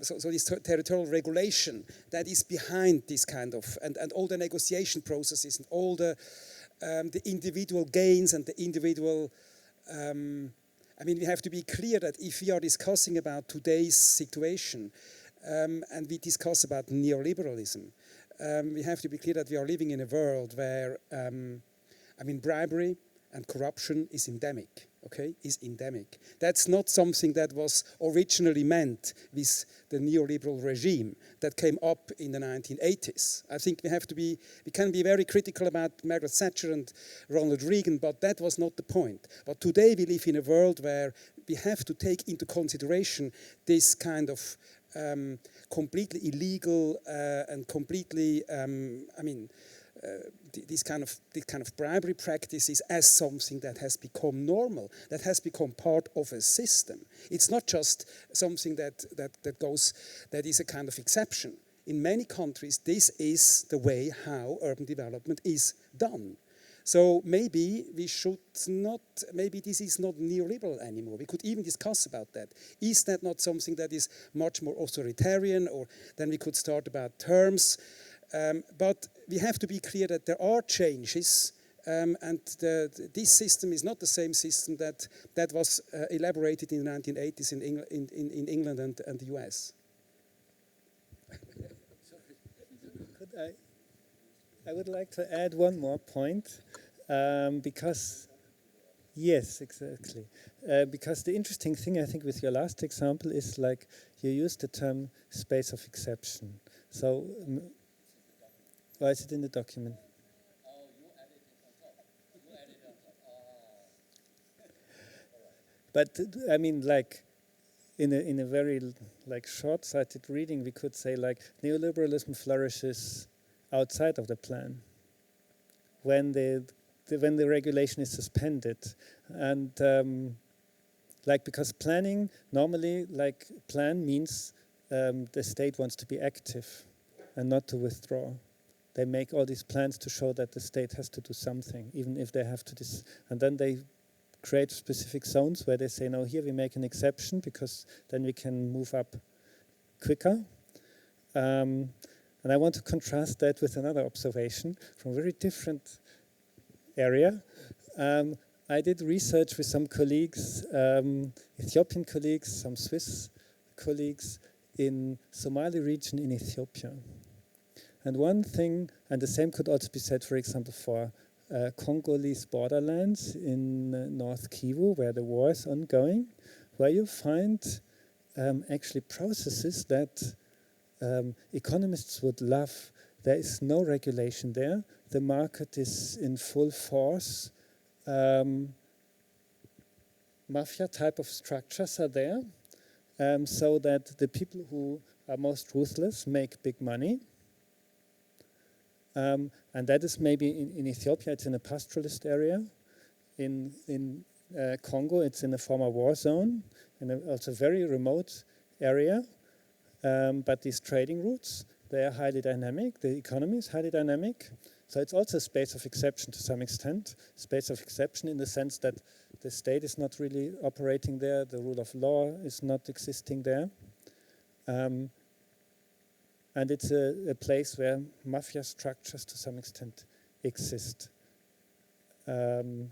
so this territorial regulation that is behind this kind of, and all the negotiation processes and all the individual gains and the individual, I mean, we have to be clear that if we are discussing about today's situation and we discuss about neoliberalism, we have to be clear that we are living in a world where, I mean, bribery and corruption is endemic. Okay, is endemic. That's not something that was originally meant with the neoliberal regime that came up in the 1980s. I think we can be very critical about Margaret Thatcher and Ronald Reagan, but that was not the point. But today we live in a world where we have to take into consideration this kind of completely illegal and completely, I mean, this kind of bribery practices as something that has become normal, that has become part of a system. It's not just something that is a kind of exception. In many countries, this is the way how urban development is done. So maybe we should not, maybe this is not neoliberal anymore. We could even discuss about that. Is that not something that is much more authoritarian, or then we could start about terms. But we have to be clear that there are changes, and this system is not the same system that was elaborated in the 1980s in England and the US. I would like to add one more point, because, yes, exactly. Because the interesting thing, I think, with your last example is like you used the term space of exception. So, why is it in the document? Oh, you added it on top. But I mean, like, in a very like short-sighted reading, we could say like neoliberalism flourishes outside of the plan when the regulation is suspended, and like, because planning normally, like, plan means the state wants to be active and not to withdraw. They make all these plans to show that the state has to do something, even if they have to and then they create specific zones where they say, no, here we make an exception because then we can move up quicker. And I want to contrast that with another observation from a very different area. I did research with some colleagues, Ethiopian colleagues, some Swiss colleagues in Somali region in Ethiopia. And one thing, and the same could also be said, for example, for Congolese borderlands in North Kivu, where the war is ongoing, where you find actually processes that economists would love. There is no regulation there. The market is in full force. Mafia type of structures are there, so that the people who are most ruthless make big money. And that is maybe in Ethiopia, it's in a pastoralist area. In Congo, it's in a former war zone, in also very remote area. But these trading routes, they are highly dynamic. The economy is highly dynamic. So it's also a space of exception to some extent. Space of exception in the sense that the state is not really operating there. The rule of law is not existing there. And it's a place where mafia structures to some extent exist. So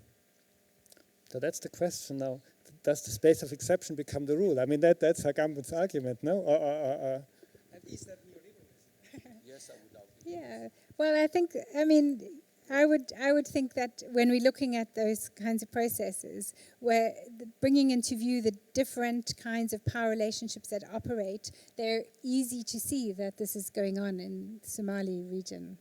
that's the question now. Does the space of exception become the rule? I mean, that's Agamben's argument, no? And is that neoliberalism? Yes, I would argue. Yeah. Well, I think, I mean, I would think that when we're looking at those kinds of processes, where bringing into view the different kinds of power relationships that operate, they're easy to see that this is going on in the Somali region,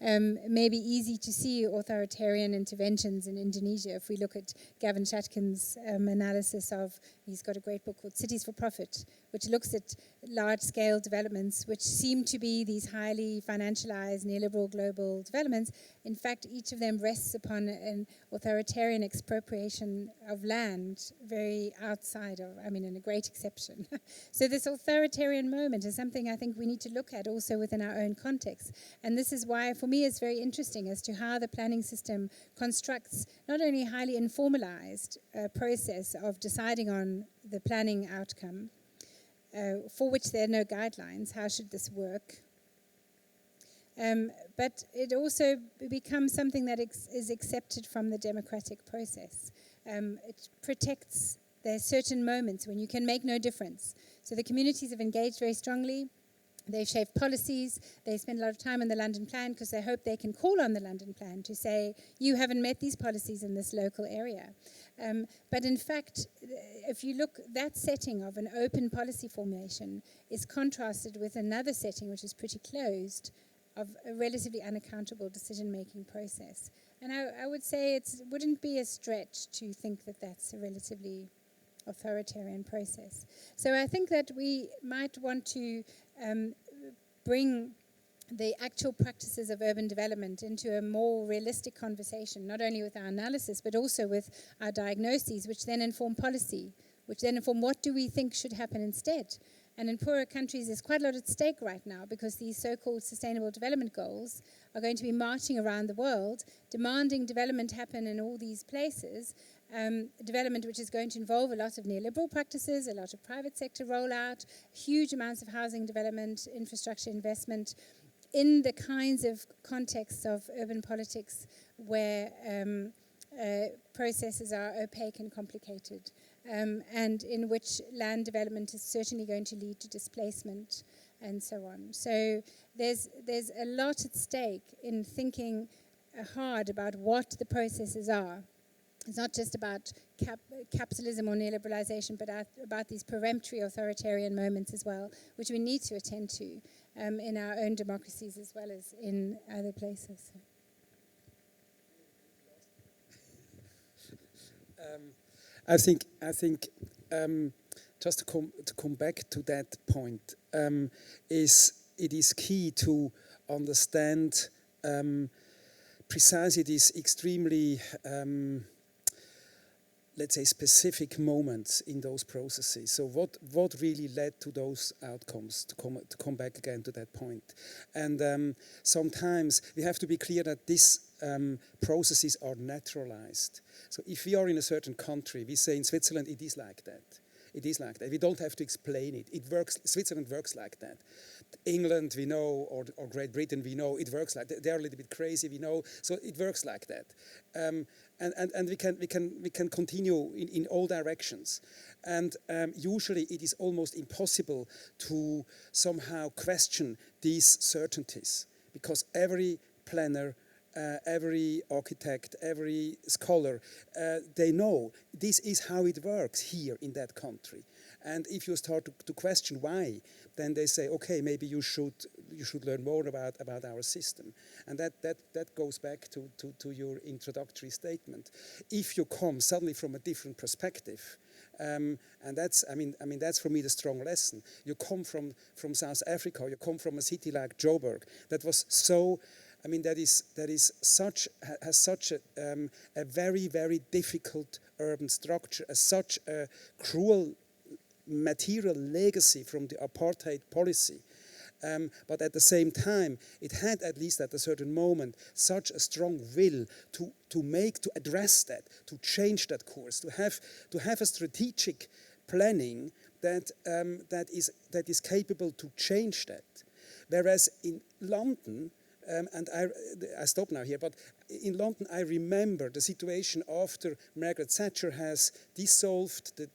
Maybe easy to see authoritarian interventions in Indonesia. If we look at Gavin Shatkin's analysis of, he's got a great book called Cities for Profit, which looks at large-scale developments which seem to be these highly financialized neoliberal global developments. In fact, each of them rests upon an authoritarian expropriation of land, very outside of, I mean, in a great exception. So this authoritarian moment is something I think we need to look at also within our own context. And this is why, for me, it's very interesting as to how the planning system constructs not only a highly informalized process of deciding on the planning outcome, for which there are no guidelines, how should this work? But it also becomes something that is accepted from the democratic process. It protects, there's certain moments when you can make no difference. So the communities have engaged very strongly. They've shaped policies. They spend a lot of time on the London Plan because they hope they can call on the London Plan to say, you haven't met these policies in this local area. But in fact, if you look, that setting of an open policy formation is contrasted with another setting which is pretty closed, of a relatively unaccountable decision-making process. And I would say it wouldn't be a stretch to think that that's a relatively authoritarian process. So I think that we might want to bring the actual practices of urban development into a more realistic conversation, not only with our analysis, but also with our diagnoses, which then inform policy, which then inform what do we think should happen instead. And in poorer countries, there's quite a lot at stake right now because these so-called sustainable development goals are going to be marching around the world, demanding development happen in all these places, development which is going to involve a lot of neoliberal practices, a lot of private sector rollout, huge amounts of housing development, infrastructure investment, in the kinds of contexts of urban politics where processes are opaque and complicated. And in which land development is certainly going to lead to displacement and so on. So there's a lot at stake in thinking hard about what the processes are. It's not just about capitalism or neoliberalization, but about these peremptory authoritarian moments as well, which we need to attend to in our own democracies as well as in other places. I think just to come back to that point, it is key to understand precisely these extremely, let's say, specific moments in those processes. So what really led to those outcomes, to come back again to that point. And sometimes we have to be clear that these processes are naturalized. So if we are in a certain country, we say in Switzerland it is like that. It is like that. We don't have to explain it. It works. Switzerland works like that. England, we know, or Great Britain, we know it works like that. They're a little bit crazy, we know. So it works like that, and we can continue in all directions. And usually it is almost impossible to somehow question these certainties because every planner, every architect, every scholar, they know this is how it works here in that country. And if you start to question why, then they say, okay, maybe you should learn more about our system. And that goes back to your introductory statement. If you come suddenly from a different perspective, and that's for me the strong lesson. You come from South Africa, you come from a city like Joburg that was so. I mean, has such a very, very difficult urban structure, such a cruel material legacy from the apartheid policy. But at the same time, it had, at least at a certain moment, such a strong will to address that, to change that course, to have a strategic planning that is capable to change that. Whereas in London, and I stop now here, but in London I remember the situation after Margaret Thatcher has dissolved the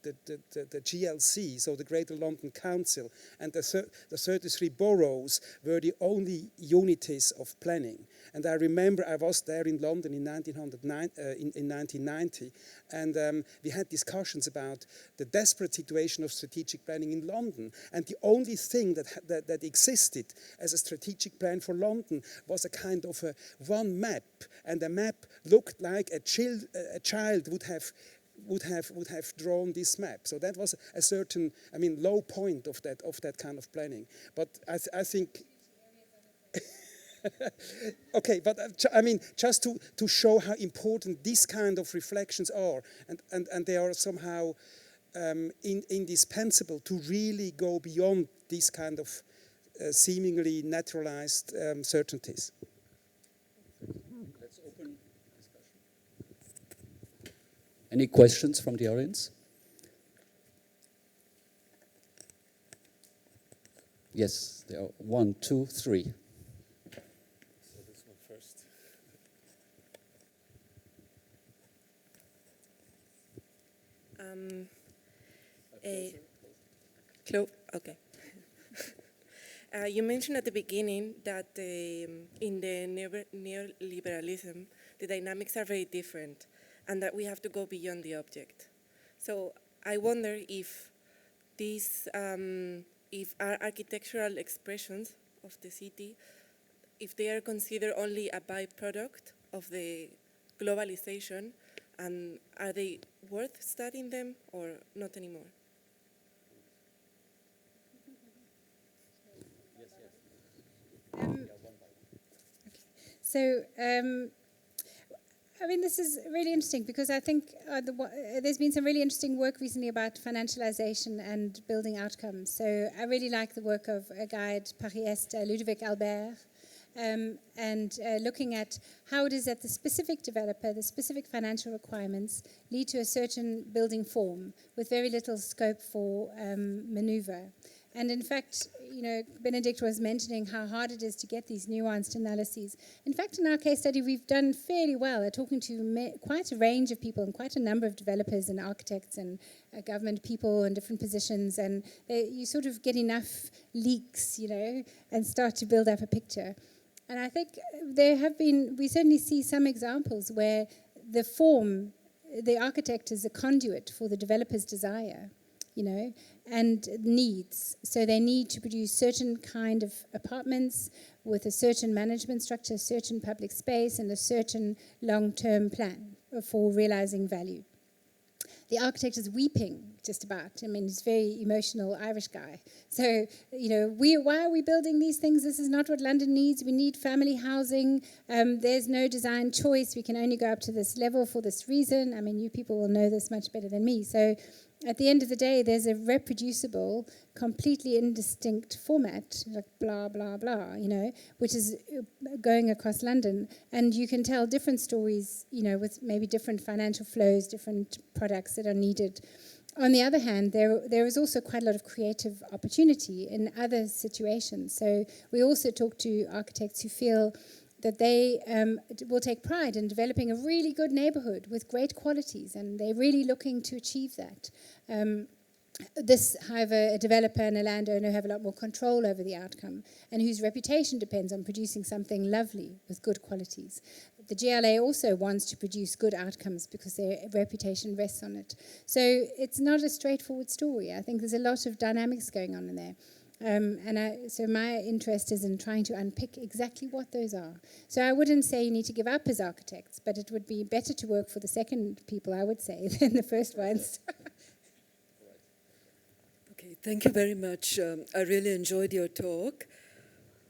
GLC, so the Greater London Council, and the 33 boroughs were the only unities of planning. And I remember I was there in London in 1990, and we had discussions about the desperate situation of strategic planning in London. And the only thing that existed as a strategic plan for London was a kind of a one map, and the map looked like a child would have drawn this map. So that was a certain, I mean, low point of that kind of planning. But I think. Okay, but I mean, just to show important these kind of reflections are, and they are somehow indispensable to really go beyond these kind of seemingly naturalized certainties. Let's open discussion. Any questions from the audience? Yes, there are 1, 2, 3. Okay. You mentioned at the beginning that in the neoliberalism, the dynamics are very different and that we have to go beyond the object. So I wonder if these, if our architectural expressions of the city, if they are considered only a byproduct of the globalization, and are they worth studying them or not anymore? So, I mean, this is really interesting because I think there's been some really interesting work recently about financialization and building outcomes. So I really like the work of a guy at Paris-Est, Ludovic Albert, and looking at how it is that the specific developer, the specific financial requirements lead to a certain building form with very little scope for maneuver. And in fact, you know, Benedikt was mentioning how hard it is to get these nuanced analyses. In fact, in our case study, we've done fairly well at talking to quite a range of people and quite a number of developers and architects and government people in different positions. And you sort of get enough leaks, you know, and start to build up a picture. And I think we certainly see some examples where the form, the architect is a conduit for the developer's desire, you know, and needs. So they need to produce certain kind of apartments with a certain management structure, a certain public space, and a certain long-term plan for realizing value. The architect is weeping just about. I mean, he's a very emotional Irish guy. So, you know, why are we building these things? This is not what London needs. We need family housing. There's no design choice. We can only go up to this level for this reason. I mean, you people will know this much better than me. So at the end of the day, there's a reproducible, completely indistinct format, like blah, blah, blah, you know, which is going across London. And you can tell different stories, you know, with maybe different financial flows, different products that are needed. On the other hand, there is also quite a lot of creative opportunity in other situations. So we also talk to architects who feel that they will take pride in developing a really good neighborhood with great qualities, and they're really looking to achieve that. However, a developer and a landowner have a lot more control over the outcome, and whose reputation depends on producing something lovely with good qualities. The GLA also wants to produce good outcomes because their reputation rests on it. So it's not a straightforward story. I think there's a lot of dynamics going on in there. So my interest is in trying to unpick exactly what those are. So I wouldn't say you need to give up as architects, but it would be better to work for the second people, I would say, than the first ones. Okay, thank you very much. I really enjoyed your talk,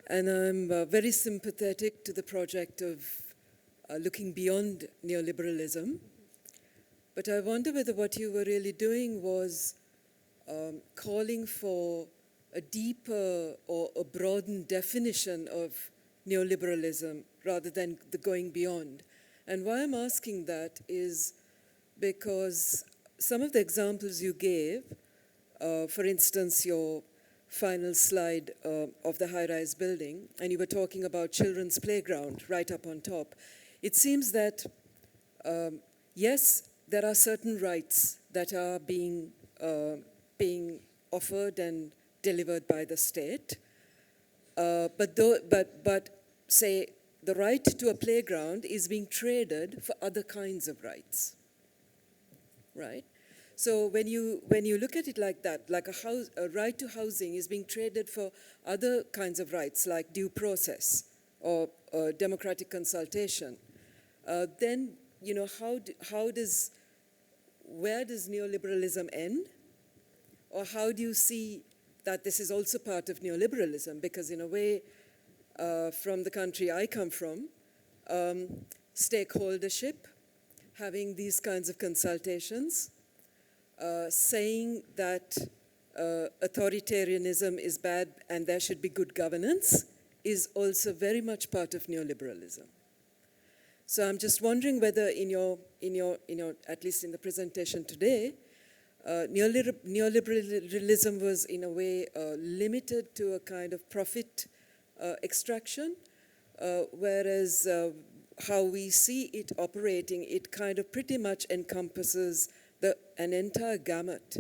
and I'm very sympathetic to the project of looking beyond neoliberalism. But I wonder whether what you were really doing was calling for a deeper or a broadened definition of neoliberalism rather than the going beyond. And why I'm asking that is because some of the examples you gave, for instance, your final slide of the high-rise building, and you were talking about children's playground right up on top, it seems that, yes, there are certain rights that are being offered and delivered by the state, but say the right to a playground is being traded for other kinds of rights, right? So when you look at it like that, like a right to housing is being traded for other kinds of rights, like due process, or democratic consultation, then, you know, where does neoliberalism end? Or how do you see that this is also part of neoliberalism? Because in a way, from the country I come from, stakeholdership, having these kinds of consultations, saying that authoritarianism is bad and there should be good governance is also very much part of neoliberalism. So I'm just wondering whether in your, at least in the presentation today, neoliberalism was in a way limited to a kind of profit extraction, whereas how we see it operating, it kind of pretty much encompasses an entire gamut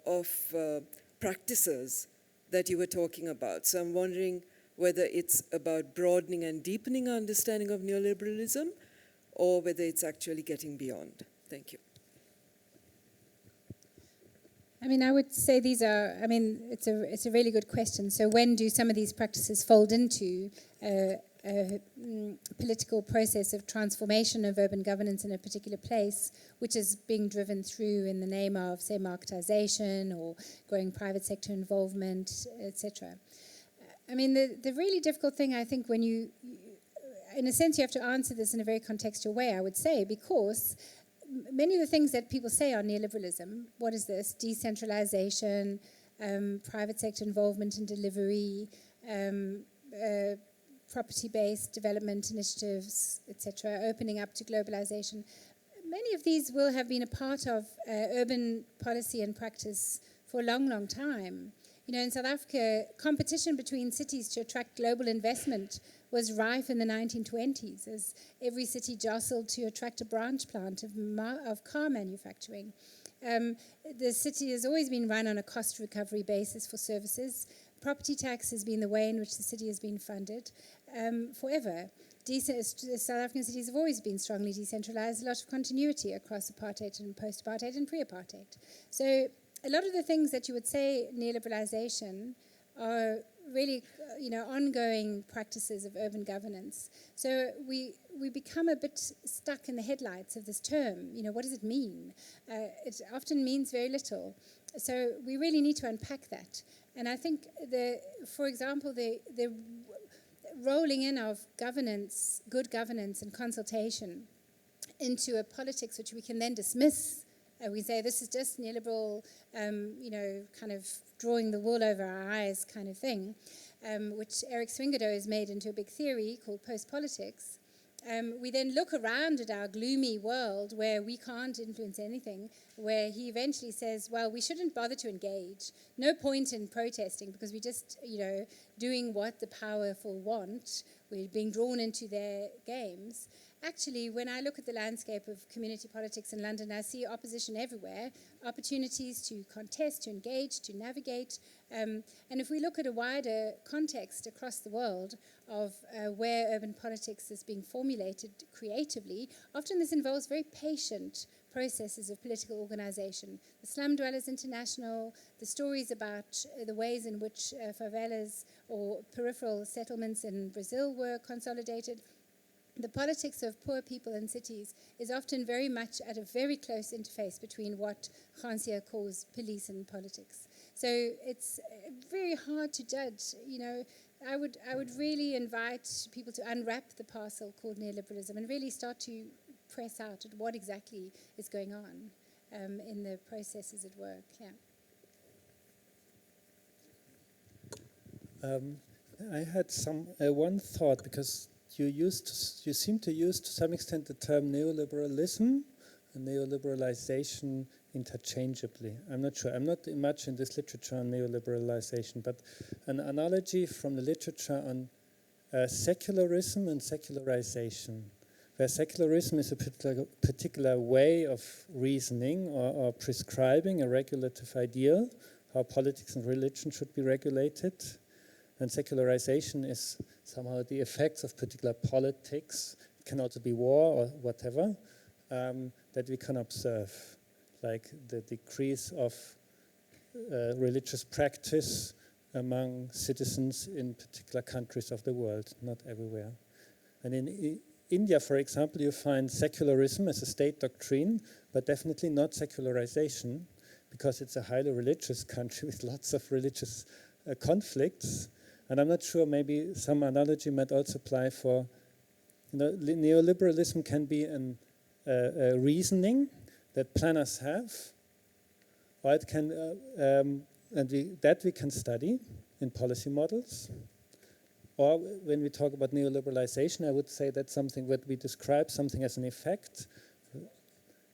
of practices that you were talking about. So I'm wondering whether it's about broadening and deepening our understanding of neoliberalism, or whether it's actually getting beyond. Thank you. I mean, I would say these are, I mean, it's a really good question. So when do some of these practices fold into a political process of transformation of urban governance in a particular place, which is being driven through in the name of, say, marketization or growing private sector involvement, etc. I mean, the really difficult thing, I think, when you, in a sense, you have to answer this in a very contextual way, I would say, because many of the things that people say are neoliberalism, what is this? Decentralization, private sector involvement in delivery, property-based development initiatives, etc., opening up to globalization. Many of these will have been a part of urban policy and practice for a long, long time. You know, in South Africa, competition between cities to attract global investment was rife in the 1920s, as every city jostled to attract a branch plant of car manufacturing. The city has always been run on a cost recovery basis for services. Property tax has been the way in which the city has been funded forever. South African cities have always been strongly decentralized, a lot of continuity across apartheid and post-apartheid and pre-apartheid. So a lot of the things that you would say neoliberalization are really, you know, ongoing practices of urban governance. So we become a bit stuck in the headlights of this term. You know, what does it mean? It often means very little. So we really need to unpack that. And I think, for example, the rolling in of governance, good governance and consultation into a politics which we can then dismiss. We say this is just neoliberal, you know, kind of drawing the wool over our eyes kind of thing, which Eric Swingerdo has made into a big theory called post-politics. We then look around at our gloomy world where we can't influence anything, where he eventually says, well, we shouldn't bother to engage. No point in protesting because we're just, you know, doing what the powerful want. We're being drawn into their games. Actually, when I look at the landscape of community politics in London, I see opposition everywhere, opportunities to contest, to engage, to navigate. And if we look at a wider context across the world of where urban politics is being formulated creatively, often this involves very patient processes of political organization. The Slum Dwellers International, the stories about the ways in which favelas or peripheral settlements in Brazil were consolidated. The politics of poor people in cities is often very much at a very close interface between what Hansia calls police and politics. So it's very hard to judge. You know, I would really invite people to unwrap the parcel called neoliberalism and really start to press out at what exactly is going on in the processes at work. Yeah. I had one thought, because you seem to use to some extent the term neoliberalism and neoliberalization interchangeably. I'm not sure. I'm not much in this literature on neoliberalization, but an analogy from the literature on secularism and secularization, where secularism is a particular way of reasoning or prescribing a regulative ideal, how politics and religion should be regulated. And secularization is somehow the effects of particular politics. It can also be war or whatever, that we can observe, like the decrease of religious practice among citizens in particular countries of the world, not everywhere. And in India, for example, you find secularism as a state doctrine, but definitely not secularization, because it's a highly religious country with lots of religious conflicts. And I'm not sure, maybe some analogy might also apply for, neoliberalism can be a reasoning that planners have, or it can, that we can study in policy models. Or when we talk about neoliberalization, I would say that's something that we describe, something as an effect,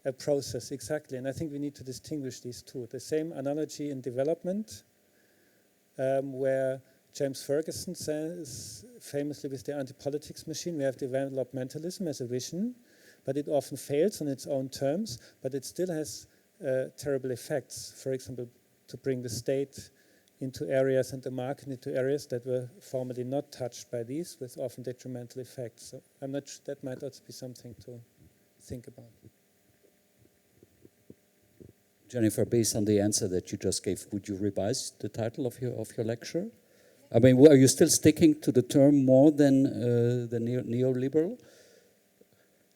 a process, exactly. And I think we need to distinguish these two. The same analogy in development, where James Ferguson says, famously with the anti-politics machine, we have developmentalism as a vision, but it often fails on its own terms, but it still has terrible effects. For example, to bring the state into areas and the market into areas that were formerly not touched by these, with often detrimental effects. So I'm not sure, that might also be something to think about. Jennifer, based on the answer that you just gave, would you revise the title of your lecture? I mean, are you still sticking to the term more than the neoliberal?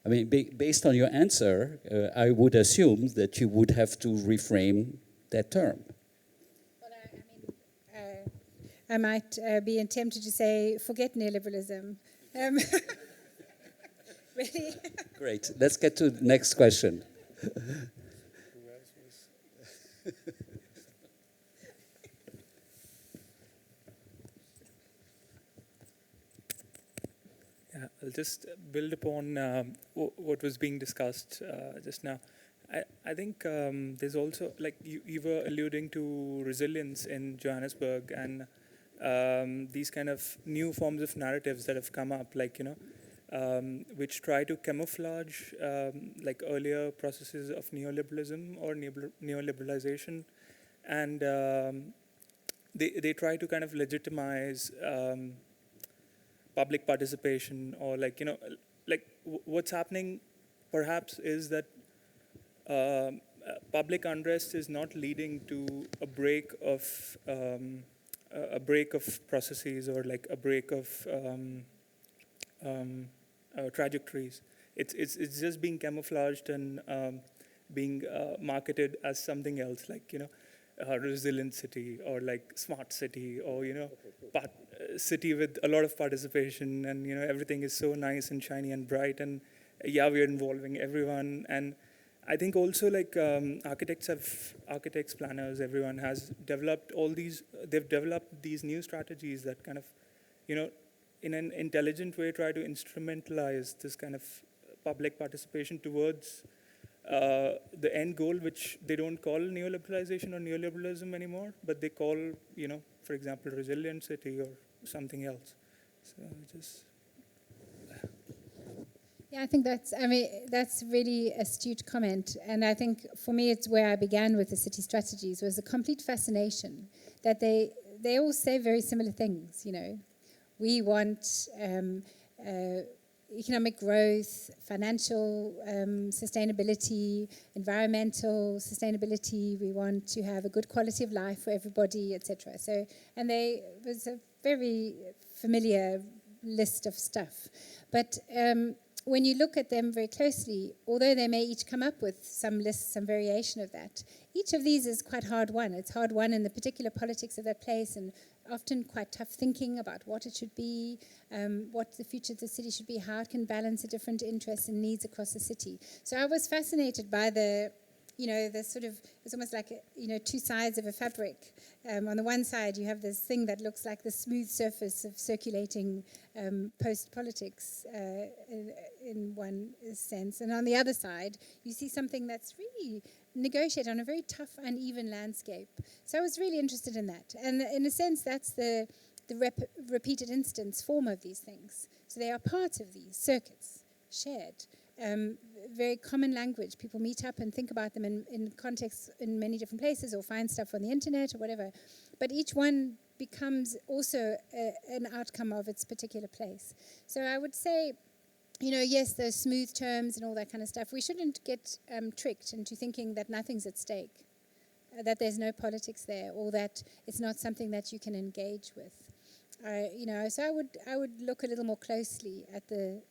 I mean, based on your answer, I would assume that you would have to reframe that term. I might be tempted to say, forget neoliberalism. Really? Great. Let's get to the next question. Yeah, I'll just build upon what was being discussed just now. I think there's also, like you were alluding to resilience in Johannesburg and these kind of new forms of narratives that have come up, like, which try to camouflage like earlier processes of neoliberalism or neoliberalization, and they try to kind of legitimize public participation, or like, what's happening perhaps is that public unrest is not leading to a break of processes, or like a break of trajectories. It's just being camouflaged and being marketed as something else, like, resilient city, or like smart city, or city with a lot of participation, and everything is so nice and shiny and bright, and yeah, we're involving everyone. And I think also, like, architects, planners, everyone has developed they've developed these new strategies that kind of, in an intelligent way try to instrumentalize this kind of public participation towards the end goal, which they don't call neoliberalization or neoliberalism anymore, but they call, for example, resilient city or something else. So just... Yeah, I think that's really astute comment. And I think for me, it's where I began with the city strategies, was a complete fascination that they all say very similar things, We want economic growth, financial sustainability, environmental sustainability. We want to have a good quality of life for everybody, etc. So, and was a very familiar list of stuff. But when you look at them very closely, although they may each come up with some lists, some variation of that, each of these is quite hard won. It's hard won in the particular politics of that place, and often quite tough thinking about what it should be, what the future of the city should be, how it can balance the different interests and needs across the city. So I was fascinated by the sort of, it's almost like, two sides of a fabric. On the one side, you have this thing that looks like the smooth surface of circulating post-politics in one sense. And on the other side, you see something that's really negotiated on a very tough, uneven landscape. So I was really interested in that. And in a sense, that's the repeated instance form of these things. So they are part of these circuits, shared. Very common language. People meet up and think about them in context in many different places, or find stuff on the internet or whatever. But each one becomes also an outcome of its particular place. So I would say, yes, those smooth terms and all that kind of stuff, we shouldn't get tricked into thinking that nothing's at stake. that there's no politics there, or that it's not something that you can engage with. So I would look a little more closely at the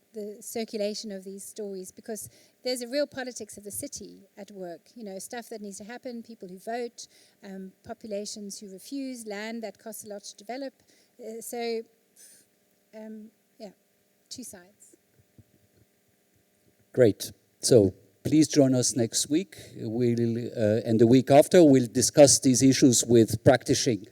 circulation of these stories, because there's a real politics of the city at work. Stuff that needs to happen, people who vote, populations who refuse, land that costs a lot to develop. Two sides. Great. So please join us next week. And the week after, we'll discuss these issues with practicing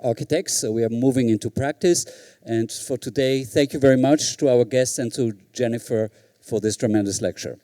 architects. So we are moving into practice. And for today, thank you very much to our guests and to Jennifer for this tremendous lecture.